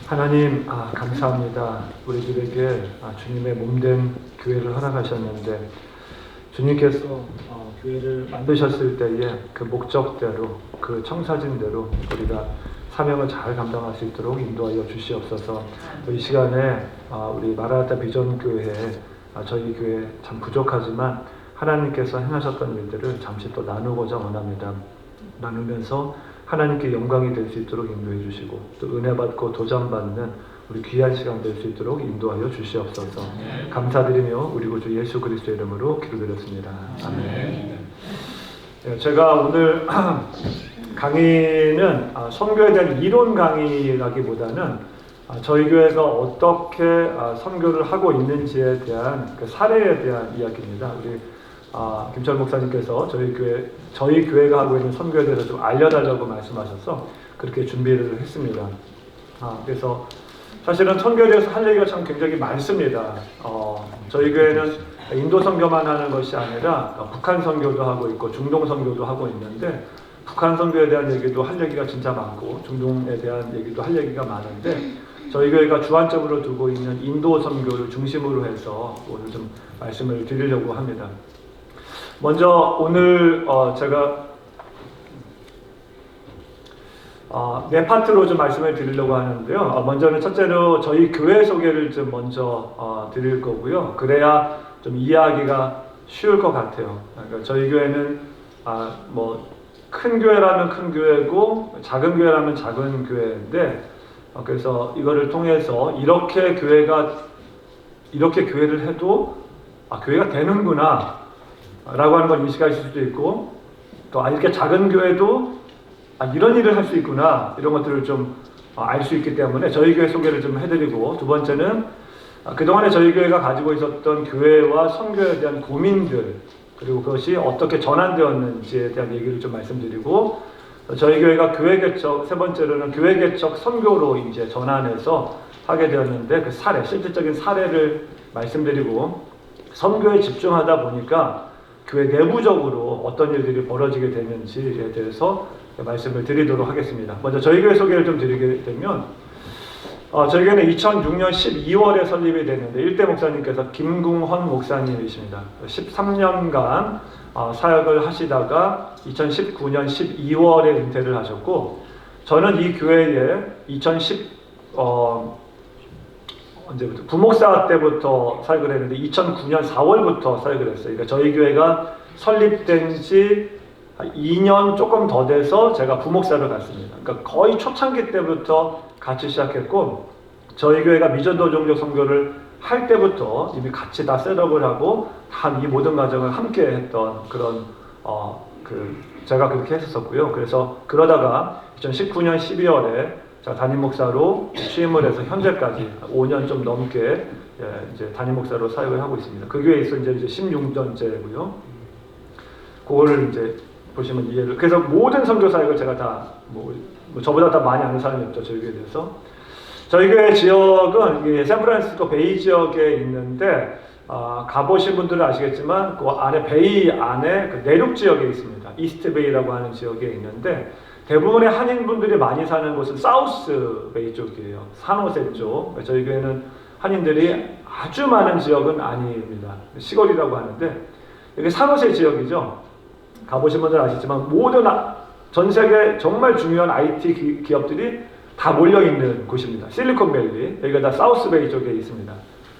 하나님, 감사합니다. 우리들에게 주님의 몸된 교회를 허락하셨는데, 주님께서 교회를 만드셨을 때에 그 목적대로, 그 청사진대로 우리가 사명을 잘 감당할 수 있도록 인도하여 주시옵소서. 이 시간에 우리 마라나타 비전 교회, 저희 교회 참 부족하지만 하나님께서 행하셨던 일들을 잠시 또 나누고자 원합니다. 나누면서 하나님께 영광이 될 수 있도록 인도해 주시고, 또 은혜 받고 도전 받는 우리 귀한 시간 될 수 있도록 인도하여 주시옵소서. 감사드리며 우리 구주 예수 그리스도의 이름으로 기도드렸습니다. 아멘. 제가 오늘 강의는 선교에 대한 이론 강의라기보다는 저희 교회가 어떻게 선교를 하고 있는지에 대한 그 사례에 대한 이야기입니다. 우리 김철 목사님께서 저희 교회가 하고 있는 선교에 대해서 좀 알려달라고 말씀하셔서 그렇게 준비를 했습니다. 그래서 사실은 선교에 대해서 할 얘기가 참 굉장히 많습니다. 저희 교회는 인도 선교만 하는 것이 아니라 북한 선교도 하고 있고 중동 선교도 하고 있는데, 북한 선교에 대한 얘기도 할 얘기가 진짜 많고 중동에 대한 얘기도 할 얘기가 많은데, 저희 교회가 주안점으로 두고 있는 인도 선교를 중심으로 해서 오늘 좀 말씀을 드리려고 합니다. 먼저 오늘 제가 네 파트로 좀 말씀을 드리려고 하는데요. 먼저는 첫째로 저희 교회 소개를 좀 먼저 드릴 거고요. 그래야 좀 이해하기가 쉬울 것 같아요. 그러니까 저희 교회는 큰 교회라면 큰 교회고 작은 교회라면 작은 교회인데, 그래서 이거를 통해서 이렇게 교회를 해도 교회가 되는구나 라고 하는 걸 인식하실 수도 있고, 또 이렇게 작은 교회도 이런 일을 할 수 있구나, 이런 것들을 좀 알 수 있기 때문에 저희 교회 소개를 좀 해드리고, 두 번째는 그동안에 저희 교회가 가지고 있었던 교회와 선교에 대한 고민들, 그리고 그것이 어떻게 전환되었는지에 대한 얘기를 좀 말씀드리고, 저희 교회가 세 번째로는 교회 개척 선교로 이제 전환해서 하게 되었는데 그 사례, 실질적인 사례를 말씀드리고, 선교에 집중하다 보니까 교회 내부적으로 어떤 일들이 벌어지게 되는지에 대해서 말씀을 드리도록 하겠습니다. 먼저 저희 교회 소개를 좀 드리게 되면, 저희 교회는 2006년 12월에 설립이 됐는데, 일대 목사님께서 김궁헌 목사님이십니다. 13년간 사역을 하시다가 2019년 12월에 은퇴를 하셨고, 저는 이 교회에 언제부터? 부목사 때부터 사역을 했는데 2009년 4월부터 사역을 했어요. 그러니까 저희 교회가 설립된 지 2년 조금 더 돼서 제가 부목사를 갔습니다. 그러니까 거의 초창기 때부터 같이 시작했고, 저희 교회가 미전도종적 선교를 할 때부터 이미 같이 다 셋업을 하고 다 이 모든 과정을 함께 했던 그런 제가 그렇게 했었고요. 그래서 그러다가 2019년 12월에 제가 담임 목사로 취임을 해서 현재까지 5년 좀 넘게 이제 담임 목사로 사역을 하고 있습니다. 그 교회에서 이제 16년째고요. 그거를 이제 보시면 이해를. 그래서 모든 선교 사역을 제가 다 저보다 다 많이 아는 사람이 없죠, 저희 교회에 대해서. 저희 교회 지역은 샌프란시스코 베이 지역에 있는데, 가보신 분들은 아시겠지만 그 안에 베이 안에 그 내륙 지역에 있습니다. 이스트 베이라고 하는 지역에 있는데, 대부분의 한인분들이 많이 사는 곳은 사우스 베이 쪽이에요. 산호세 쪽. 저희 교회는 한인들이 아주 많은 지역은 아닙니다. 시골이라고 하는데, 여기 산호세 지역이죠. 가보신 분들은 아시지만 모든 전 세계 정말 중요한 IT 기업들이 다 몰려있는 곳입니다. 실리콘밸리. 여기가 다 사우스베이 쪽에 있습니다.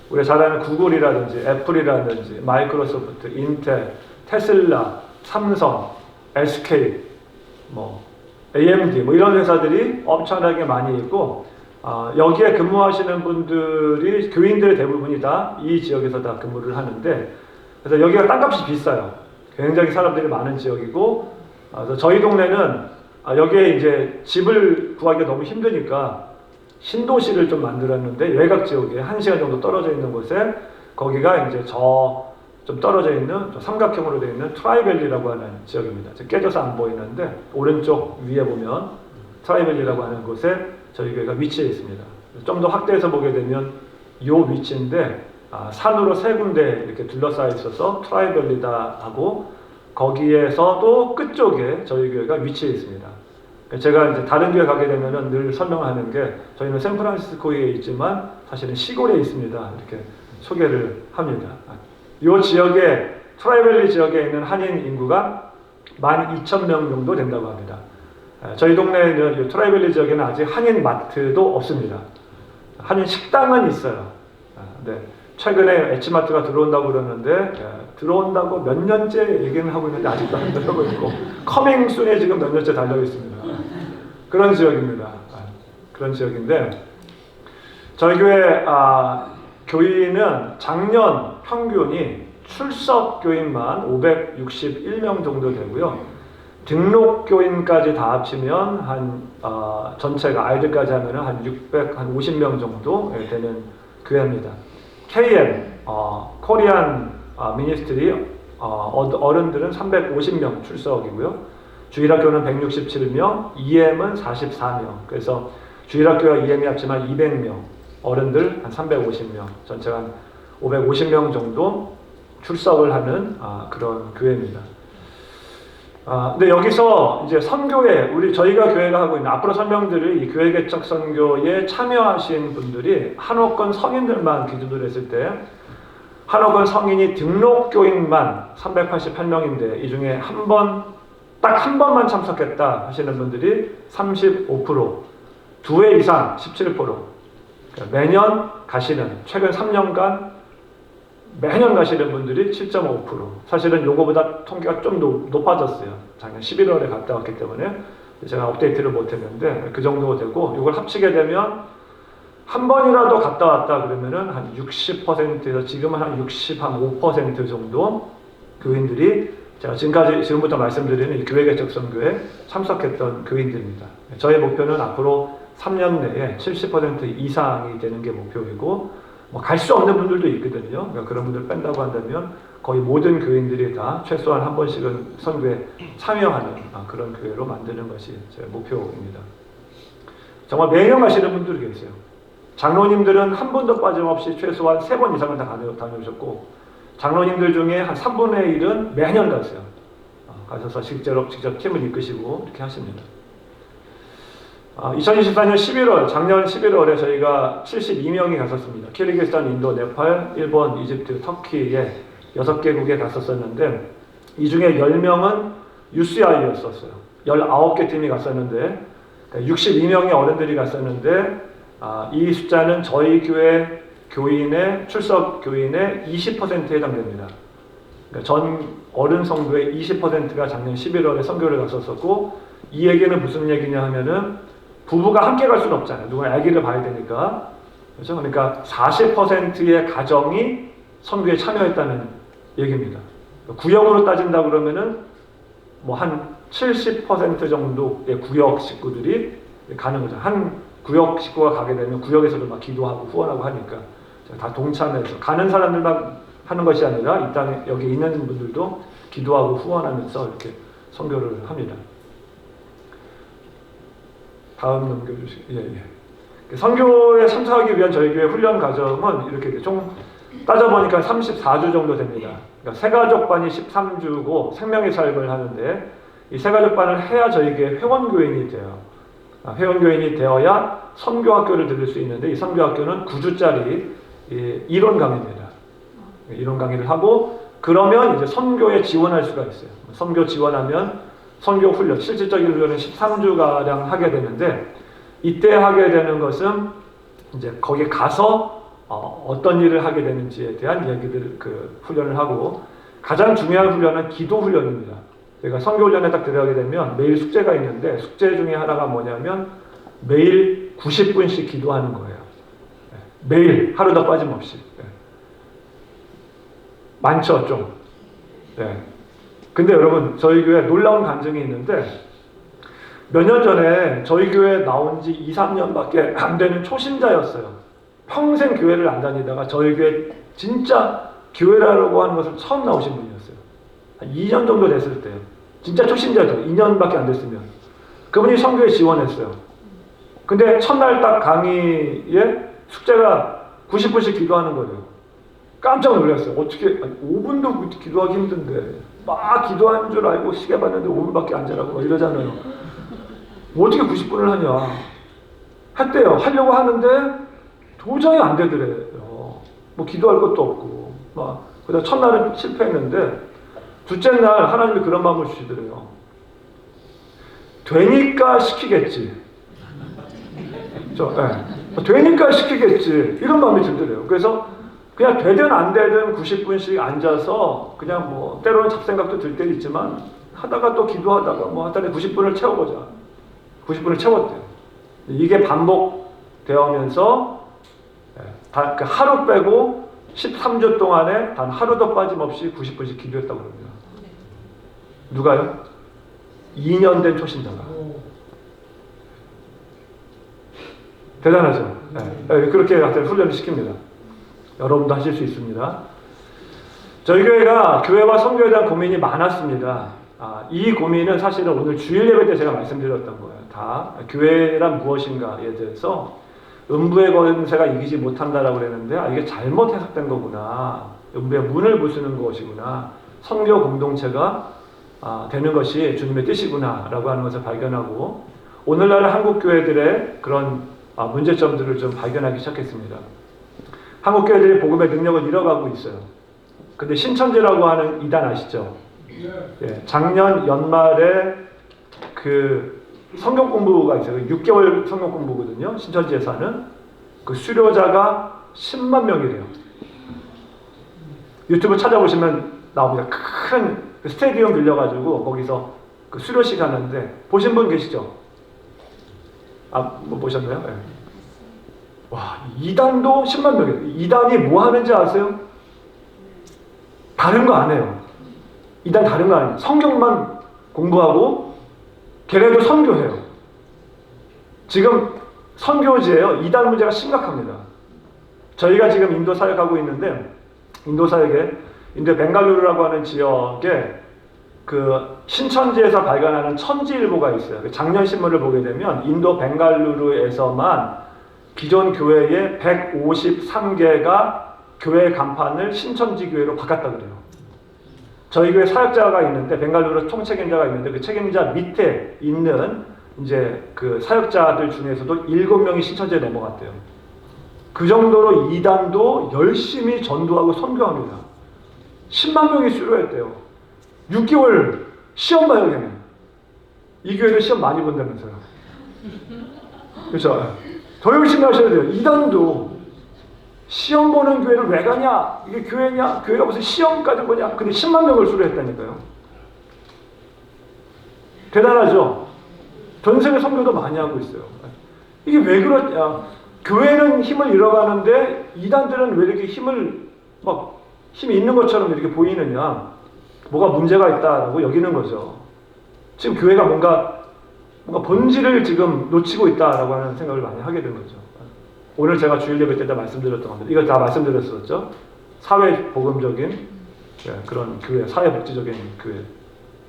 우리가 잘 아는 구글이라든지 애플이라든지 마이크로소프트, 인텔, 테슬라, 삼성, SK, AMD 이런 회사들이 엄청나게 많이 있고, 여기에 근무하시는 분들이 교인들의 대부분이 다 이 지역에서 다 근무를 하는데, 그래서 여기가 땅값이 비싸요. 굉장히 사람들이 많은 지역이고, 그래서 저희 동네는 여기에 이제 집을 구하기가 너무 힘드니까 신도시를 좀 만들었는데, 외곽 지역에 1시간 정도 떨어져 있는 곳에, 거기가 이제 좀 떨어져 있는 삼각형으로 되어 있는 트라이밸리라고 하는 지역입니다. 깨져서 안 보이는데 오른쪽 위에 보면 트라이밸리라고 하는 곳에 저희 교회가 위치해 있습니다. 좀 더 확대해서 보게 되면 이 위치인데, 산으로 세 군데 이렇게 둘러싸여 있어서 트라이밸리다 하고, 거기에서도 끝쪽에 저희 교회가 위치해 있습니다. 제가 이제 다른 교회 가게 되면은 늘 설명하는 게 저희는 샌프란시스코에 있지만 사실은 시골에 있습니다. 이렇게 소개를 합니다. 이 지역에 트라이밸리 지역에 있는 한인 인구가 12,000명 정도 된다고 합니다. 저희 동네에는 이 트라이밸리 지역에는 아직 한인 마트도 없습니다. 한인 식당은 있어요. 네. 최근에 H마트가 들어온다고 그러는데 들어온다고 몇 년째 얘기는 하고 있는데 아직도 안 들어오고 있고 커밍 순에 지금 몇 년째 달려 있습니다. 그런 지역입니다. 그런 지역인데 저희 교회 교인은 작년 평균이 출석 교인만 561명 정도 되고요. 등록 교인까지 다 합치면 전체가 아이들까지 하면 한 650명 정도 되는 교회입니다. KM 코리안 미니스트리 어른들은 350명 출석이고요. 주일학교는 167명, EM은 44명. 그래서 주일학교와 EM이 합치면 200명, 어른들 한 350명, 전체가 한 550명 정도 출석을 하는 그런 교회입니다. 근데 여기서 이제 선교회, 저희가 교회가 하고 있는 앞으로 설명드릴 이 교회 개척 선교에 참여하신 분들이 한옥권 성인들만 기준으로 했을 때 한옥권 성인이 등록 교인만 388명인데 이 중에 딱 한 번만 참석했다 하시는 분들이 35%, 2회 이상 17%, 그러니까 매년 가시는 최근 3년간 매년 가시는 분들이 7.5%. 사실은 요거보다 통계가 좀 높아졌어요. 작년 11월에 갔다 왔기 때문에 제가 업데이트를 못했는데 그 정도 되고 이걸 합치게 되면 한 번이라도 갔다 왔다 그러면은 한 60%에서 지금은 한 65% 정도 교인들이 제가 지금부터 말씀드리는 이 교회 개척 선교에 참석했던 교인들입니다. 저의 목표는 앞으로 3년 내에 70% 이상이 되는 게 목표이고 갈 수 없는 분들도 있거든요. 그러니까 그런 분들 뺀다고 한다면 거의 모든 교인들이 다 최소한 한 번씩은 선교에 참여하는 그런 교회로 만드는 것이 제 목표입니다. 정말 매년 가시는 분들이 계세요. 장로님들은 한 번도 빠짐없이 최소한 3번 이상은 다 다녀오셨고 장로님들 중에 한 3분의 1은 매년 가세요. 가셔서 직접 팀을 이끄시고 이렇게 하십니다. 2024년 11월, 작년 11월에 저희가 72명이 갔었습니다. 키르기스탄, 인도, 네팔, 일본, 이집트, 터키에 6개국에 갔었었는데 이 중에 10명은 UCI였었어요. 19개 팀이 갔었는데 62명의 어른들이 갔었는데 이 숫자는 저희 교회 교인의 출석 교인의 20%에 해당됩니다. 그러니까 전 어른 성도의 20%가 작년 11월에 선교를 갔었었고 이 얘기는 무슨 얘기냐 하면은 부부가 함께 갈 수는 없잖아요. 누가 아기를 봐야 되니까. 그렇죠? 그러니까 40%의 가정이 선교에 참여했다는 얘기입니다. 구역으로 따진다 그러면은 뭐 한 70% 정도의 구역 식구들이 가는 거죠. 한 구역 식구가 가게 되면 구역에서도 막 기도하고 후원하고 하니까 다 동참해서 가는 사람들만 하는 것이 아니라 이 땅에 여기 있는 분들도 기도하고 후원하면서 이렇게 선교를 합니다. 다음 넘겨주시죠. 예. 선교에 참석하기 위한 저희 교회 훈련 과정은 이렇게 총 따져보니까 34주 정도 됩니다. 그러니까 새가족반이 13주고 생명의 삶을 하는데 이 새가족반을 해야 저희 교회 회원교인이 돼요. 회원교인이 되어야 선교학교를 들을 수 있는데 이 선교학교는 9주짜리 이론 강의입니다. 이론 강의를 하고 그러면 이제 선교에 지원할 수가 있어요. 선교 지원하면 선교 훈련, 실질적인 훈련은 13주가량 하게 되는데 이때 하게 되는 것은 이제 거기 가서 어떤 일을 하게 되는지에 대한 얘기들 훈련을 하고 가장 중요한 훈련은 기도 훈련입니다. 그러니까 선교 훈련에 딱 들어가게 되면 매일 숙제가 있는데 숙제 중에 하나가 뭐냐면 매일 90분씩 기도하는 거예요. 매일 하루도 빠짐없이. 많죠 좀. 근데 여러분 저희 교회 놀라운 간증이 있는데 몇 년 전에 저희 교회 나온 지 2, 3년밖에 안 되는 초신자였어요. 평생 교회를 안 다니다가 저희 교회 진짜 교회라고 하는 것을 처음 나오신 분이었어요. 한 2년 정도 됐을 때요. 진짜 초신자죠. 2년밖에 안 됐으면. 그분이 선교에 지원했어요. 근데 첫날 딱 강의에 숙제가 90분씩 기도하는 거예요. 깜짝 놀랐어요. 어떻게 5분도 기도하기 힘든데 막 기도하는 줄 알고 시계 봤는데 5분밖에 안 자라고 이러잖아요. 뭐 어떻게 90분을 하냐. 했대요. 하려고 하는데 도저히 안 되더래요. 뭐 기도할 것도 없고. 막 그다음 첫날은 실패했는데 둘째 날 하나님이 그런 마음을 주시더래요. 되니까 시키겠지. 되니까 시키겠지. 이런 마음이 들더래요. 그래서 그냥 되든 안 되든 90분씩 앉아서 그냥 뭐 때로는 잡생각도 들 때도 있지만 하다가 또 기도하다가 뭐 하다가 90분을 채워보자. 90분을 채웠대요. 이게 반복되면서 하루 빼고 13주 동안에 단 하루도 빠짐없이 90분씩 기도했다고 합니다. 누가요? 2년 된 초신자가. 대단하죠? 그렇게 훈련을 시킵니다. 여러분도 하실 수 있습니다. 저희 교회가 교회와 선교에 대한 고민이 많았습니다. 이 고민은 사실은 오늘 주일 예배 때 제가 말씀드렸던 거예요. 다 교회란 무엇인가에 대해서 음부의 권세가 이기지 못한다라고 그랬는데 이게 잘못 해석된 거구나. 음부의 문을 부수는 것이구나. 선교 공동체가 되는 것이 주님의 뜻이구나 라고 하는 것을 발견하고 오늘날 한국 교회들의 그런 문제점들을 좀 발견하기 시작했습니다. 한국 교회들이 복음의 능력을 잃어가고 있어요. 근데 신천지라고 하는 이단 아시죠? 작년 연말에 그 성경 공부가 있어요. 6개월 성경 공부거든요. 신천지에서 하는. 그 수료자가 10만 명이래요. 유튜브 찾아보시면 나옵니다. 큰 스테디움 빌려가지고 거기서 그 수료식 하는데 보신 분 계시죠? 뭐 보셨나요? 네. 와, 2단도 10만 명이에요. 2단이 뭐 하는지 아세요? 다른 거 안 해요. 2단 다른 거 아니에요. 성경만 공부하고 걔네도 선교해요. 지금 선교지예요. 2단 문제가 심각합니다. 저희가 지금 인도 사역하고 있는데 인도 사역에 인도의 벵갈루루라고 하는 지역에 그 신천지에서 발간하는 천지일보가 있어요. 작년 신문을 보게 되면 인도 벵갈루루에서만 기존 교회의 153개가 교회 간판을 신천지 교회로 바꿨다 그래요. 저희 교회 사역자가 있는데 벵갈루루 총책임자가 있는데 그 책임자 밑에 있는 이제 그 사역자들 중에서도 7명이 신천지에 넘어갔대요. 그 정도로 이단도 열심히 전도하고 선교합니다. 10만 명이 수료했대요. 6개월 시험 봐요, 걔는. 이 교회도 시험 많이 본다면서요. 그렇죠? 더 열심히 하셔야 돼요. 이단도 시험 보는 교회를 왜 가냐? 이게 교회냐? 교회가 무슨 시험까지 보냐? 근데 10만 명을 수료했다니까요. 대단하죠? 전 세계 선교도 많이 하고 있어요. 이게 왜 그러냐? 교회는 힘을 잃어가는데 이단들은 왜 이렇게 힘이 있는 것처럼 이렇게 보이느냐? 뭐가 문제가 있다라고 여기는 거죠. 지금 교회가 뭔가 본질을 지금 놓치고 있다라고 하는 생각을 많이 하게 된 거죠. 오늘 제가 주일 예배 때 말씀드렸던 건데 이거 다 말씀드렸었죠. 사회복음적인 그런 교회, 사회복지적인 교회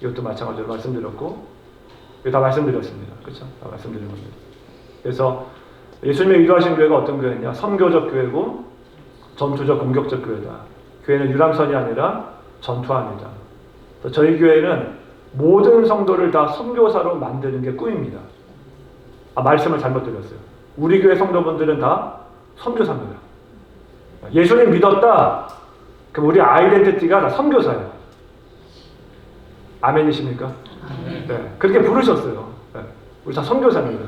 이것도 마찬가지로 말씀드렸고 이거 다 말씀드렸습니다. 그렇죠? 다 말씀드린 겁니다. 그래서 예수님이 의도하신 교회가 어떤 교회냐? 선교적 교회고 전투적 공격적 교회다. 교회는 유람선이 아니라 전투함이다. 저희 교회는 모든 성도를 다 선교사로 만드는 게 꿈입니다. 말씀을 잘못 드렸어요. 우리 교회 성도분들은 다 선교사입니다. 예수님 믿었다. 그럼 우리 아이덴티티가 다 선교사예요. 아멘이십니까? 네, 그렇게 부르셨어요. 네, 우리 다 선교사입니다.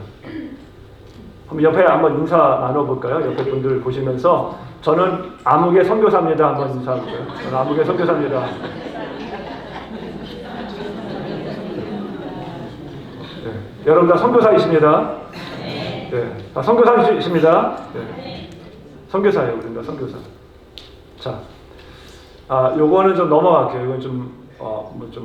그럼 옆에 한번 인사 나눠볼까요? 옆에 분들 보시면서 저는 아무개 선교사입니다. 한번 인사해볼까요? 저는 아무개 선교사입니다. 네, 여러분 다 선교사이십니다. 네, 다 선교사이십니다. 네, 선교사예요. 우리는 다 선교사. 자, 요거는 좀 넘어갈게요. 이건 좀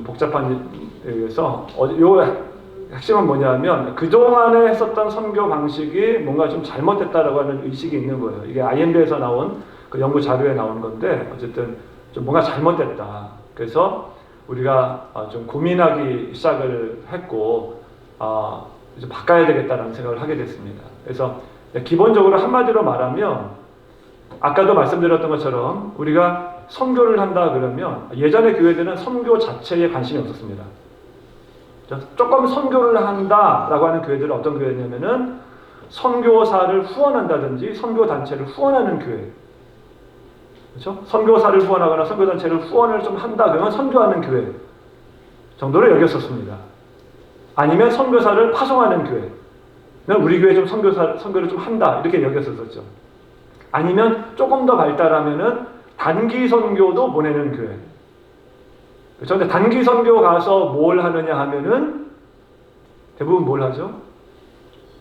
복잡한 얘기에서 요 핵심은 뭐냐면 그동안에 했었던 선교 방식이 뭔가 좀 잘못됐다라고 하는 의식이 있는 거예요. 이게 IMB에서 나온 그 연구 자료에 나온 건데 어쨌든 좀 뭔가 잘못됐다. 그래서 우리가 좀 고민하기 시작을 했고 이제 바꿔야 되겠다라는 생각을 하게 됐습니다. 그래서 기본적으로 한마디로 말하면 아까도 말씀드렸던 것처럼 우리가 선교를 한다 그러면 예전의 교회들은 선교 자체에 관심이 없었습니다. 조금 선교를 한다라고 하는 교회들은 어떤 교회냐면은 선교사를 후원한다든지 선교단체를 후원하는 교회. 그렇죠? 선교사를 후원하거나 선교단체를 후원을 좀 한다 그러면 선교하는 교회 정도로 여겼었습니다. 아니면 선교사를 파송하는 교회. 우리 교회 좀 선교를 좀 한다 이렇게 여겼었죠. 아니면 조금 더 발달하면은 단기 선교도 보내는 교회. 그렇죠? 근데 단기 선교 가서 뭘 하느냐 하면은 대부분 뭘 하죠?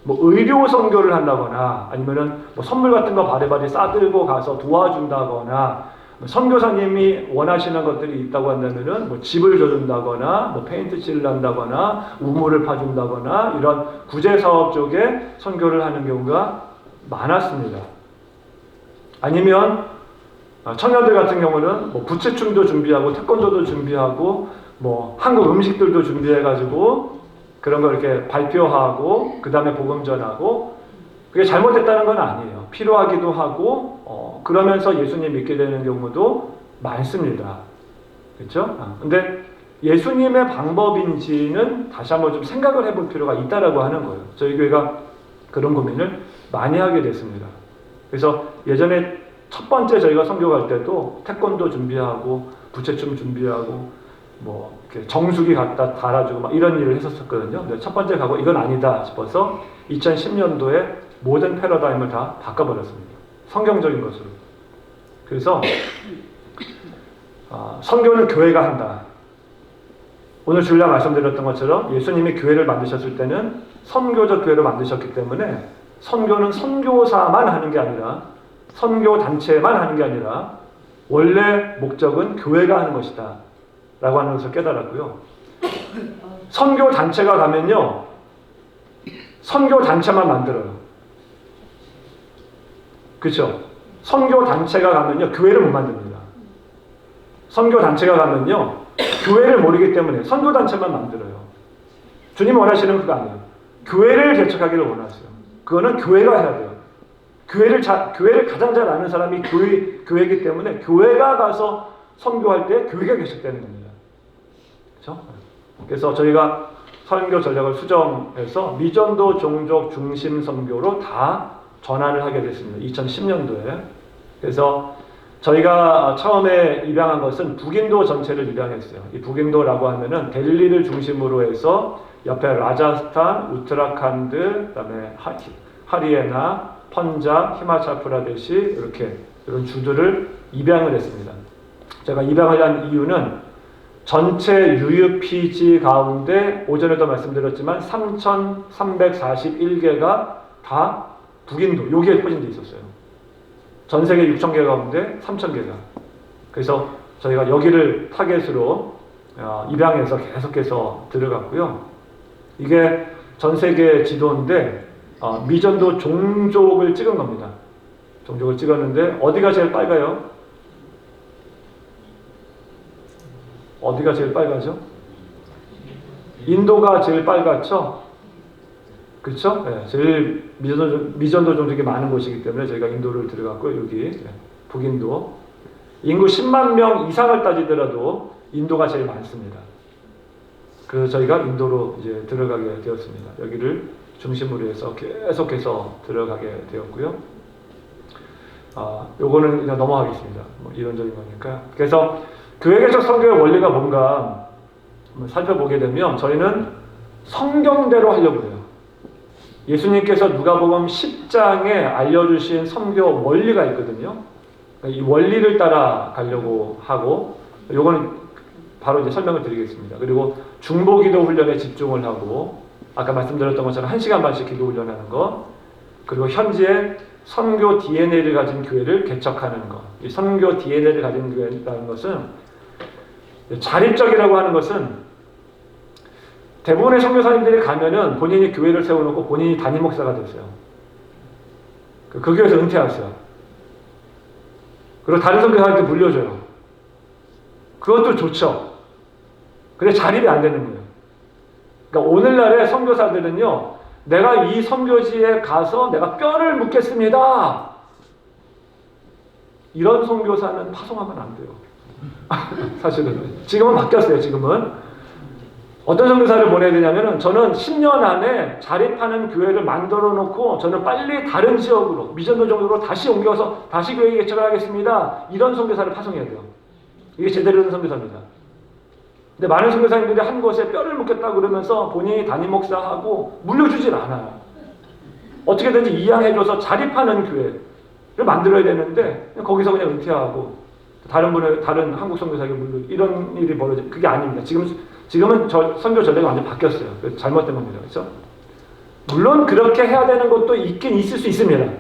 뭐 의료 선교를 한다거나 아니면은 뭐 선물 같은 거 바리바리 싸들고 가서 도와준다거나 뭐 선교사님이 원하시는 것들이 있다고 한다면은 뭐 집을 줘준다거나 뭐 페인트 칠을 한다거나 우물을 파준다거나 이런 구제사업 쪽에 선교를 하는 경우가 많았습니다. 아니면 청년들 같은 경우는 뭐 부채춤도 준비하고 태권도도 준비하고 뭐 한국 음식들도 준비해가지고 그런 걸 이렇게 발표하고 그 다음에 복음 전하고 그게 잘못됐다는 건 아니에요. 필요하기도 하고 그러면서 예수님 믿게 되는 경우도 많습니다. 그렇죠? 근데 예수님의 방법인지는 다시 한번 좀 생각을 해볼 필요가 있다라고 하는 거예요. 저희 교회가 그런 고민을 많이 하게 됐습니다. 그래서 예전에 첫 번째 저희가 선교 갈 때도 태권도 준비하고 부채춤 준비하고 뭐 이렇게 정수기 갖다 달아주고 막 이런 일을 했었거든요. 근데 첫 번째 가고 이건 아니다 싶어서 2010년도에 모든 패러다임을 다 바꿔버렸습니다. 성경적인 것으로. 그래서 선교는 교회가 한다. 오늘 주일날 말씀드렸던 것처럼 예수님이 교회를 만드셨을 때는 선교적 교회를 만드셨기 때문에 선교는 선교사만 하는 게 아니라 선교 단체만 하는 게 아니라 원래 목적은 교회가 하는 것이다 라고 하는 것을 깨달았고요. 선교 단체가 가면요 선교 단체만 만들어요. 그렇죠? 선교 단체가 가면요 교회를 못 만듭니다. 선교 단체가 가면요 교회를 모르기 때문에 선교 단체만 만들어요. 주님 원하시는 그거 아니에요. 교회를 개척하기를 원하세요. 그거는 교회가 해야 돼요. 교회를 가장 잘 아는 사람이 교회이기 때문에 교회가 가서 선교할 때 교회가 개척되는 겁니다. 그렇죠? 그래서 저희가 선교 전략을 수정해서 미전도 종족 중심 선교로 다 전환을 하게 됐습니다. 2010년도에. 그래서 저희가 처음에 입양한 것은 북인도 전체를 입양했어요. 이 북인도라고 하면은 델리를 중심으로 해서 옆에 라자스탄, 우트라칸드, 그다음에 하리애나, 펀잡, 히마찰프라데시 이렇게 이런 주들을 입양을 했습니다. 제가 입양을 한 이유는 전체 UUPG 가운데 오전에도 말씀드렸지만 3,341개가 다 북인도, 여기에 포진되어 있었어요. 전 세계 6,000개 가운데 3,000개가. 그래서 저희가 여기를 타겟으로 입양해서 계속해서 들어갔고요. 이게 전 세계 지도인데 미전도 종족을 찍은 겁니다. 종족을 찍었는데 어디가 제일 빨가요? 어디가 제일 빨가죠? 인도가 제일 빨갛죠? 그렇죠? 네, 제일 미전도 종족이 많은 곳이기 때문에 저희가 인도를 들어갔고요. 여기 북인도. 인구 10만 명 이상을 따지더라도 인도가 제일 많습니다. 그래서 저희가 인도로 이제 들어가게 되었습니다. 여기를 중심으로 해서 계속해서 들어가게 되었고요. 요거는 그냥 넘어가겠습니다. 뭐 이론적인 거니까. 그래서 교회 개척 선교의 원리가 뭔가 살펴보게 되면 저희는 성경대로 하려고 해요. 예수님께서 누가복음 10장에 알려주신 선교 원리가 있거든요. 이 원리를 따라 가려고 하고 요거는 바로 이제 설명을 드리겠습니다. 그리고 중보기도 훈련에 집중을 하고 아까 말씀드렸던 것처럼 1시간 반씩 기도 훈련하는 것, 그리고 현지에 선교 DNA를 가진 교회를 개척하는 것. 이 선교 DNA를 가진 교회라는 것은 자립적이라고 하는 것은 대부분의 선교사님들이 가면은 본인이 교회를 세워놓고 본인이 담임 목사가 됐어요. 그 교회에서 은퇴하세요. 그리고 다른 선교사한테 물려줘요. 그것도 좋죠. 근데 자립이 안 되는 거예요. 그러니까 오늘날의 선교사들은요, 내가 이 선교지에 가서 내가 뼈를 묻겠습니다. 이런 선교사는 파송하면 안 돼요. 사실은 지금은 바뀌었어요. 지금은 어떤 선교사를 보내야 되냐면은 저는 10년 안에 자립하는 교회를 만들어 놓고 저는 빨리 다른 지역으로 미전도 정도로 다시 옮겨서 다시 교회 개척을 하겠습니다. 이런 선교사를 파송해야 돼요. 이게 제대로 된 선교사입니다. 근데 많은 선교사님들이 한 곳에 뼈를 묻겠다 그러면서 본인이 담임 목사하고 물려주질 않아요. 어떻게든지 이양해줘서 자립하는 교회를 만들어야 되는데 거기서 그냥 은퇴하고 다른 한국 선교사에게 이런 일이 벌어져. 그게 아닙니다. 지금은 선교 전례가 완전 바뀌었어요. 잘못된 겁니다. 그렇죠? 물론 그렇게 해야 되는 것도 있긴 있을 수 있습니다.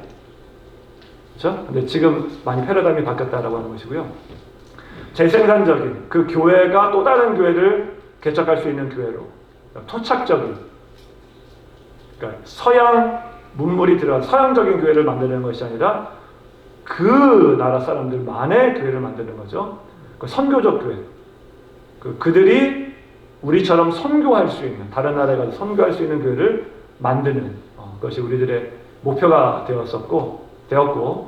그렇죠? 근데 지금 많이 패러다임이 바뀌었다라고 하는 것이고요. 재생산적인 그 교회가 또 다른 교회를 개척할 수 있는 교회로 토착적인 그러니까 서양 문물이 들어간 서양적인 교회를 만드는 것이 아니라 그 나라 사람들만의 교회를 만드는 거죠. 그 선교적 교회. 그들이 우리처럼 선교할 수 있는 다른 나라에 가서 선교할 수 있는 교회를 만드는 것이 우리들의 목표가 되었고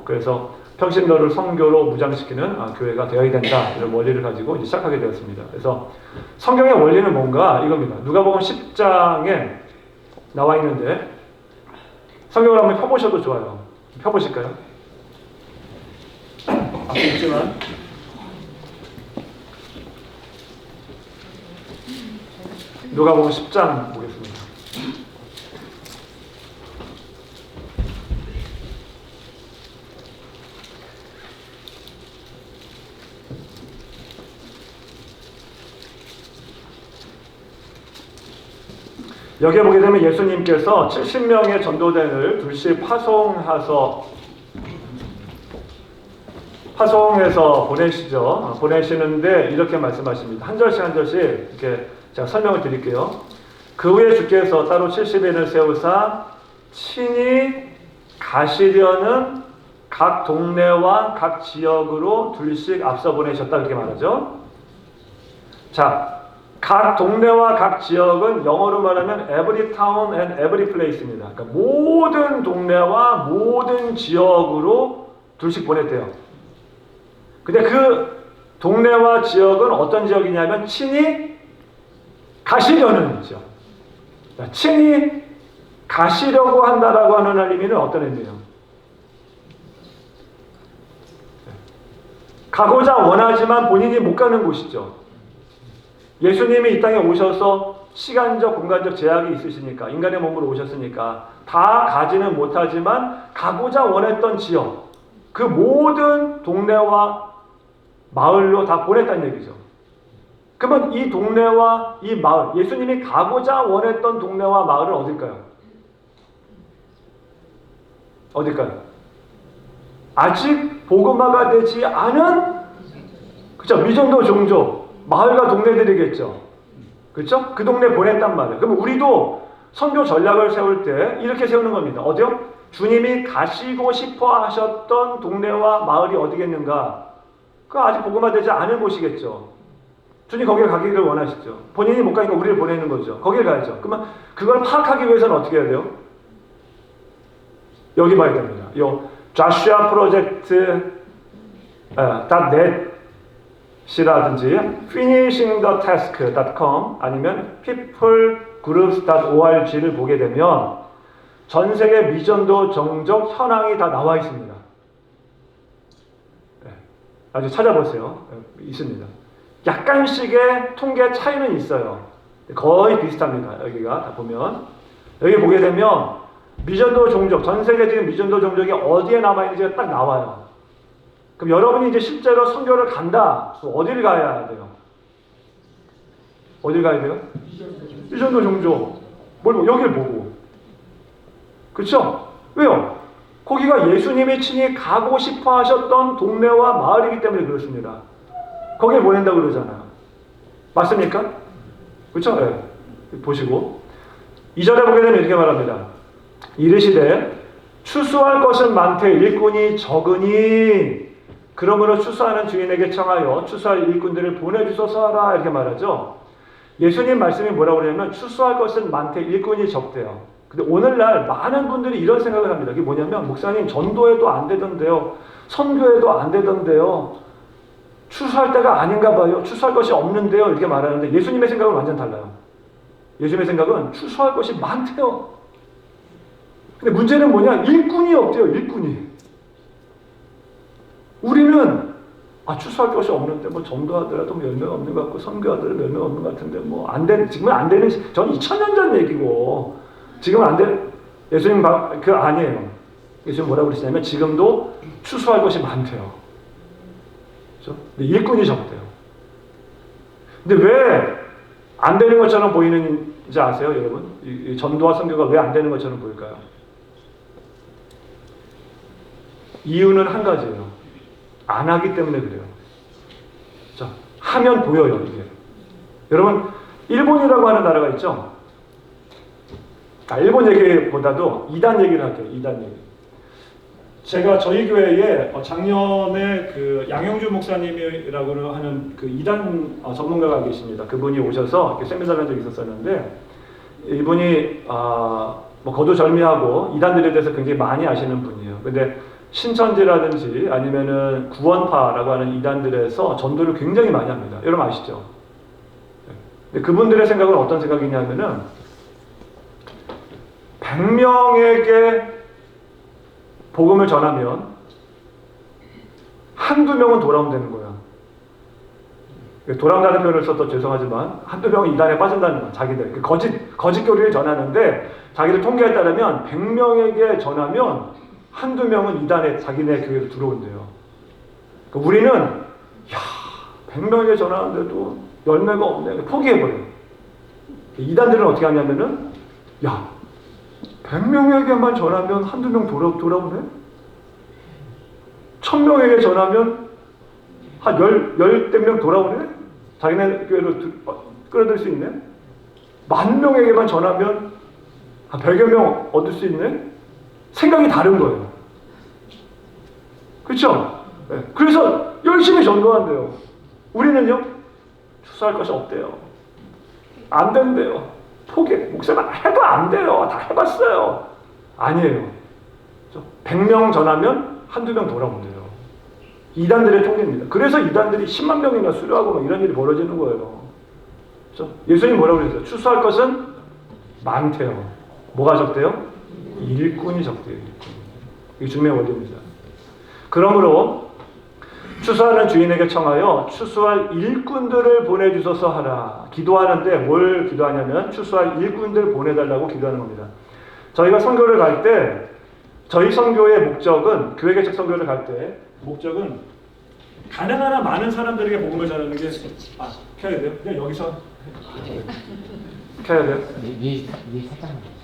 그래서 평신도를 선교로 무장시키는 교회가 되어야 된다 이런 원리를 가지고 이제 시작하게 되었습니다. 그래서 성경의 원리는 뭔가 이겁니다. 누가복음 10장에 나와 있는데 성경을 한번 펴보셔도 좋아요. 펴보실까요? 앞에 있지만 누가복음 10장 보겠습니다. 여기에 보게 되면 예수님께서 70명의 전도대를 둘씩 파송해서 보내시는데 이렇게 말씀하십니다. 한 절씩 한 절씩 이렇게 제가 설명을 드릴게요. 그 후에 주께서 따로 70인을 세우사 친히 가시려는 각 동네와 각 지역으로 둘씩 앞서 보내셨다 이렇게 말하죠. 자, 각 동네와 각 지역은 영어로 말하면 every town and every place입니다. 그러니까 모든 동네와 모든 지역으로 둘씩 보냈대요. 근데 그 동네와 지역은 어떤 지역이냐면 친히 가시려는 지역. 친히 가시려고 한다라고 하는 의미는 어떤 의미예요? 가고자 원하지만 본인이 못 가는 곳이죠. 예수님이 이 땅에 오셔서 시간적, 공간적 제약이 있으시니까 인간의 몸으로 오셨으니까 다 가지는 못하지만 가고자 원했던 지역 그 모든 동네와 마을로 다 보냈다는 얘기죠. 그러면 이 동네와 이 마을 예수님이 가고자 원했던 동네와 마을은 어딜까요? 어딜까요? 아직 복음화가 되지 않은 그죠? 미전도 종족 마을과 동네들이겠죠. 그렇죠? 그 동네 보냈단 말이에요. 그럼 우리도 선교 전략을 세울 때 이렇게 세우는 겁니다. 어디요? 주님이 가시고 싶어 하셨던 동네와 마을이 어디겠는가? 그 아직 복음화되지 않은 곳이겠죠. 주님 거기를 가기를 원하시죠. 본인이 못 가니까 우리를 보내는 거죠. 거기를 가야죠. 그러면 그걸 파악하기 위해서는 어떻게 해야 돼요? 여기 봐야 됩니다. 요 Joshua Project .net 시라든지 finishingthetask.com 아니면 peoplegroups.org를 보게 되면 전 세계 미전도 정적 현황이 다 나와 있습니다. 네. 아주 찾아보세요. 있습니다. 약간씩의 통계 차이는 있어요. 거의 비슷합니다. 여기가 다 보면 여기 보게 되면 미전도 종족 전 세계 지금 미전도 종족이 어디에 남아 있는지가 딱 나와요. 그럼 여러분이 이제 실제로 선교를 간다. 어디를 가야 돼요? 어딜 가야 돼요? 미전도 종족. 여기를 보고. 그렇죠? 왜요? 거기가 예수님이 친히 가고 싶어 하셨던 동네와 마을이기 때문에 그렇습니다. 거기에 보낸다고 그러잖아요. 맞습니까? 그렇죠? 네. 보시고 2절에 보게 되면 이렇게 말합니다. 이르시되 추수할 것은 많되 일꾼이 적으니 그러므로 추수하는 주인에게 청하여 추수할 일꾼들을 보내주소서 하라 이렇게 말하죠. 예수님 말씀이 뭐라고 그러냐면 추수할 것은 많되 일꾼이 적대요. 근데 오늘날 많은 분들이 이런 생각을 합니다. 이게 뭐냐면 목사님 전도해도 안 되던데요. 선교해도 안 되던데요. 추수할 때가 아닌가 봐요. 추수할 것이 없는데요. 이렇게 말하는데 예수님의 생각은 완전 달라요. 예수님의 생각은 추수할 것이 많대요. 근데 문제는 뭐냐? 일꾼이 없대요. 일꾼이. 우리는 추수할 것이 없는데 뭐 전도하더라도 열매가 없는 것 같고 선교하더라도 열매가 없는 것 같은데 뭐 안 되는, 지금은 안 되는, 전 2000년 전 얘기고 지금은 안 되는, 예수님 아니에요. 예수님 뭐라고 그러시냐면 지금도 추수할 것이 많대요. 그렇죠? 근데 일꾼이 적대요. 근데 왜 안 되는 것처럼 보이는지 아세요, 여러분? 이 전도와 선교가 왜 안 되는 것처럼 보일까요? 이유는 한 가지예요. 안 하기 때문에 그래요. 자, 하면 보여요, 이게. 여러분, 일본이라고 하는 나라가 있죠? 일본 얘기보다도 이단 얘기를 할게요, 이단 얘기. 제가 저희 교회에 작년에 그 양영주 목사님이라고 하는 그 이단 전문가가 계십니다. 그분이 오셔서 이렇게 세미나를 한 적이 있었었는데, 이분이 뭐 거두절미하고 이단들에 대해서 굉장히 많이 아시는 분이에요. 근데 신천지라든지 아니면은 구원파라고 하는 이단들에서 전도를 굉장히 많이 합니다. 여러분 아시죠? 근데 그분들의 생각은 어떤 생각이냐면은 100명에게 복음을 전하면 한두 명은 돌아오면 되는 거야. 돌아온다는 표현을 써서 죄송하지만 한두 명은 이단에 빠진다는 거야. 자기들 거짓 교리를 전하는데 자기들 통계에 따르면 100명에게 전하면 한두 명은 이단에 자기네 교회로 들어온대요. 그러니까 우리는 100명에게 전하는데도 열매가 없네. 포기해버려요. 이단들은 어떻게 하냐면은 100명에게만 전하면 한두 명 돌아오네? 1000명에게 전하면 한 열댓 명 돌아오네? 자기네 교회로 끌어들 수 있네? 10,000명에게만 전하면 한 100여 명 얻을 수 있네? 생각이 다른 거예요. 그렇죠? 네. 그래서 열심히 전도한대요. 우리는요? 추수할 것이 없대요. 안 된대요. 목사님 해도 안 돼요. 다 해봤어요. 아니에요. 100명 전하면 한두 명 돌아온대요. 이단들의 통계입니다. 그래서 이단들이 10만 명이나 수료하고 막 이런 일이 벌어지는 거예요. 예수님 뭐라고 그랬어요? 추수할 것은 많대요. 뭐가 적대요? 일꾼이 적대요. 이게 중요한 원리입니다. 그러므로 추수하는 주인에게 청하여 추수할 일꾼들을 보내주소서 하라. 기도하는데 뭘 기도하냐면 추수할 일꾼들을 보내달라고 기도하는 겁니다. 저희가 선교를 갈 때 저희 선교의 목적은, 교회 개척 선교를 갈 때 목적은 가능한 한 많은 사람들에게 복음을 전하는 게 켜야 돼요? 그냥 여기서 켜야 돼요? 네 살짝만.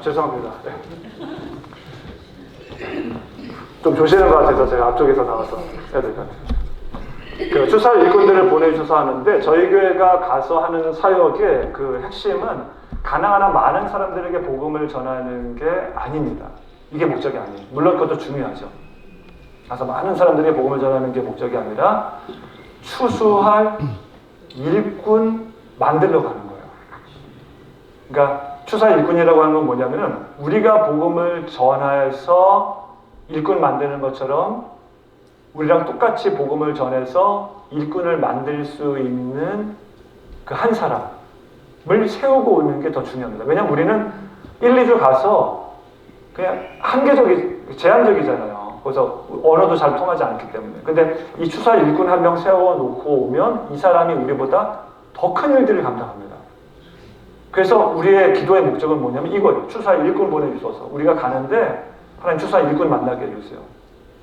죄송합니다. 네. 좀 조시는 것 같아서 제가 앞쪽에서 나와서 해야 될 것 같아요. 그 추수할 일꾼들을 보내주셔서 하는데 저희 교회가 가서 하는 사역의 그 핵심은 가능한 한 많은 사람들에게 복음을 전하는 게 아닙니다. 이게 목적이 아니에요. 물론 그것도 중요하죠. 가서 많은 사람들에게 복음을 전하는 게 목적이 아니라 추수할 일꾼 만들러 가는 거예요. 그러니까 추수할 일꾼이라고 하는 건 뭐냐면은 우리가 복음을 전해서 일꾼 만드는 것처럼 우리랑 똑같이 복음을 전해서 일꾼을 만들 수 있는 그 한 사람을 세우고 오는 게 더 중요합니다. 왜냐면 우리는 1, 2주 가서 그냥 제한적이잖아요. 그래서 언어도 잘 통하지 않기 때문에. 근데 이 추수할 일꾼 한 명 세워놓고 오면 이 사람이 우리보다 더 큰 일들을 감당합니다. 그래서 우리의 기도의 목적은 뭐냐면 이거예요. 추수할 일꾼 보내주셔서 우리가 가는데 하나님 추수할 일꾼 만나게 해주세요.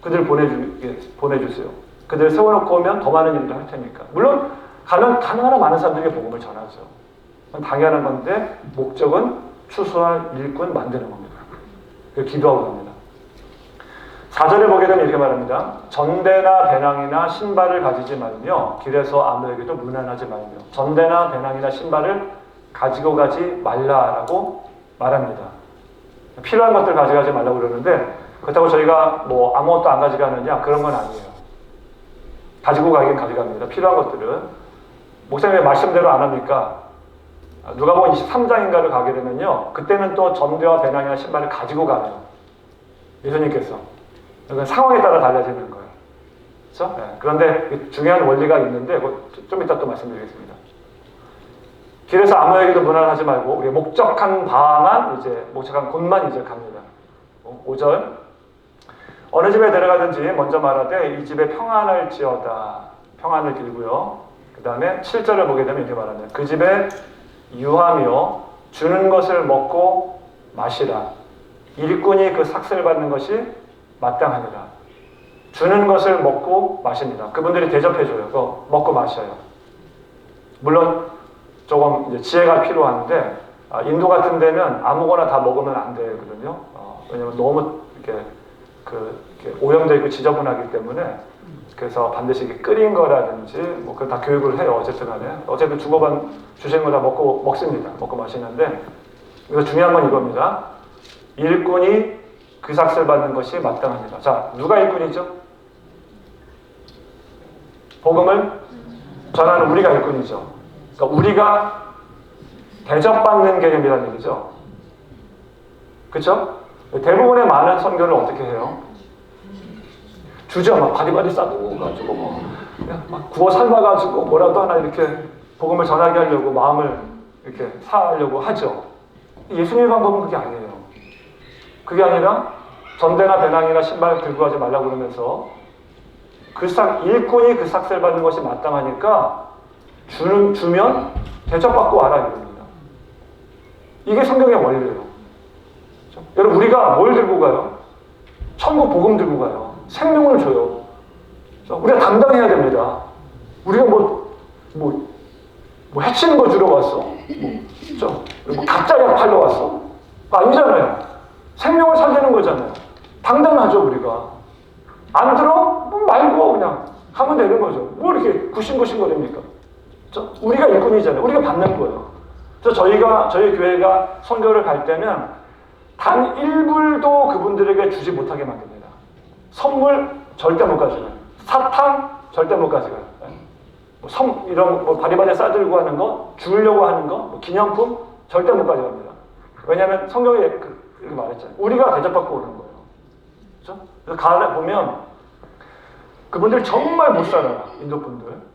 그들 보내주세요. 그들 세워놓고 오면 더 많은 일을 할 테니까. 물론 가능한 많은 사람들에게 복음을 전하죠. 당연한 건데 목적은 추수할 일꾼 만드는 겁니다. 기도하고 갑니다. 4절에 보게 되면 이렇게 말합니다. 전대나 배낭이나 신발을 가지지 말며 길에서 아무에게도 문안하지 말며 전대나 배낭이나 신발을 가지고 가지 말라라고 말합니다. 필요한 것들 가져가지 말라고 그러는데 그렇다고 저희가 뭐 아무것도 안 가져가느냐 그런 건 아니에요. 가지고 가긴 가져갑니다. 필요한 것들은 목사님의 말씀대로 안 합니까? 누가복음 23장인가를 가게 되면요, 그때는 또 전대와 배낭이나 신발을 가지고 가요. 예수님께서. 그러니까 상황에 따라 달라지는 거예요. 그렇죠? 네. 그런데 중요한 원리가 있는데 좀 이따 또 말씀드리겠습니다. 길에서 아무에게도 무난하지 말고 우리 목적한 곳만 이제 갑니다. 5절, 어느 집에 들어가든지 먼저 말하되 이 집에 평안할지어다. 평안을 빌고요. 그 다음에 7절을 보게 되면 이렇게 말합니다. 그 집에 유하며 주는 것을 먹고 마시라. 일꾼이 그 삭슬 받는 것이 마땅하니라. 주는 것을 먹고 마십니다. 그분들이 대접해줘요. 그거 먹고 마셔요. 물론 조금 이제 지혜가 필요한데, 인도 같은 데는 아무거나 다 먹으면 안 되거든요. 왜냐면 너무 이렇게 오염되어 있고 지저분하기 때문에. 그래서 반드시 이렇게 끓인 거라든지 뭐 그걸 다 교육을 해요. 어쨌든 간에. 어쨌든 주시는 거 다 먹습니다. 먹고 마시는데, 그래서 중요한 건 이겁니다. 일꾼이 그 삭슬 받는 것이 마땅합니다. 자, 누가 일꾼이죠? 복음을 전하는 우리가 일꾼이죠. 그러니까 우리가 대접받는 개념이라는 얘기죠. 그렇죠? 대부분의 많은 선교를 어떻게 해요? 주죠. 막 바리바리 싸고 가지고 막 구워 삶아가지고 뭐라도 하나 이렇게 복음을 전하게 하려고 마음을 이렇게 사하려고 하죠. 예수님의 방법은 그게 아니에요. 그게 아니라 전대나 배낭이나 신발 들고 가지 말라고 그러면서 일꾼이 그 삭슬 받는 것이 마땅하니까 주면 대접받고 와라 이겁니다. 이게 성경의 원리예요. 그렇죠? 여러분, 우리가 뭘 들고 가요? 천국 복음 들고 가요. 생명을 줘요. 그렇죠? 우리가 당당해야 됩니다. 우리가 뭐 해치는 거 주러 왔어? 그렇죠? 뭐 가짜약 팔러 왔어? 아니잖아요. 생명을 살리는 거잖아요. 당당하죠, 우리가. 안 들어? 말고 그냥 하면 되는 거죠. 뭐 이렇게 구신구신거립니까? 우리가 일꾼이잖아요. 우리가 받는 거예요. 그래서 저희 교회가 선교를 갈 때는 단 1불도 그분들에게 주지 못하게 만듭니다. 선물 절대 못 가져가요. 사탕 절대 못 가져가요. 이런 바리바리 싸들고 하는 거, 주려고 하는 거, 기념품 절대 못 가져갑니다. 왜냐하면 성경에 이렇게 말했잖아요. 우리가 대접받고 오는 거예요. 그렇죠? 그래서 가보면 그분들 정말 못 살아요. 인도 분들.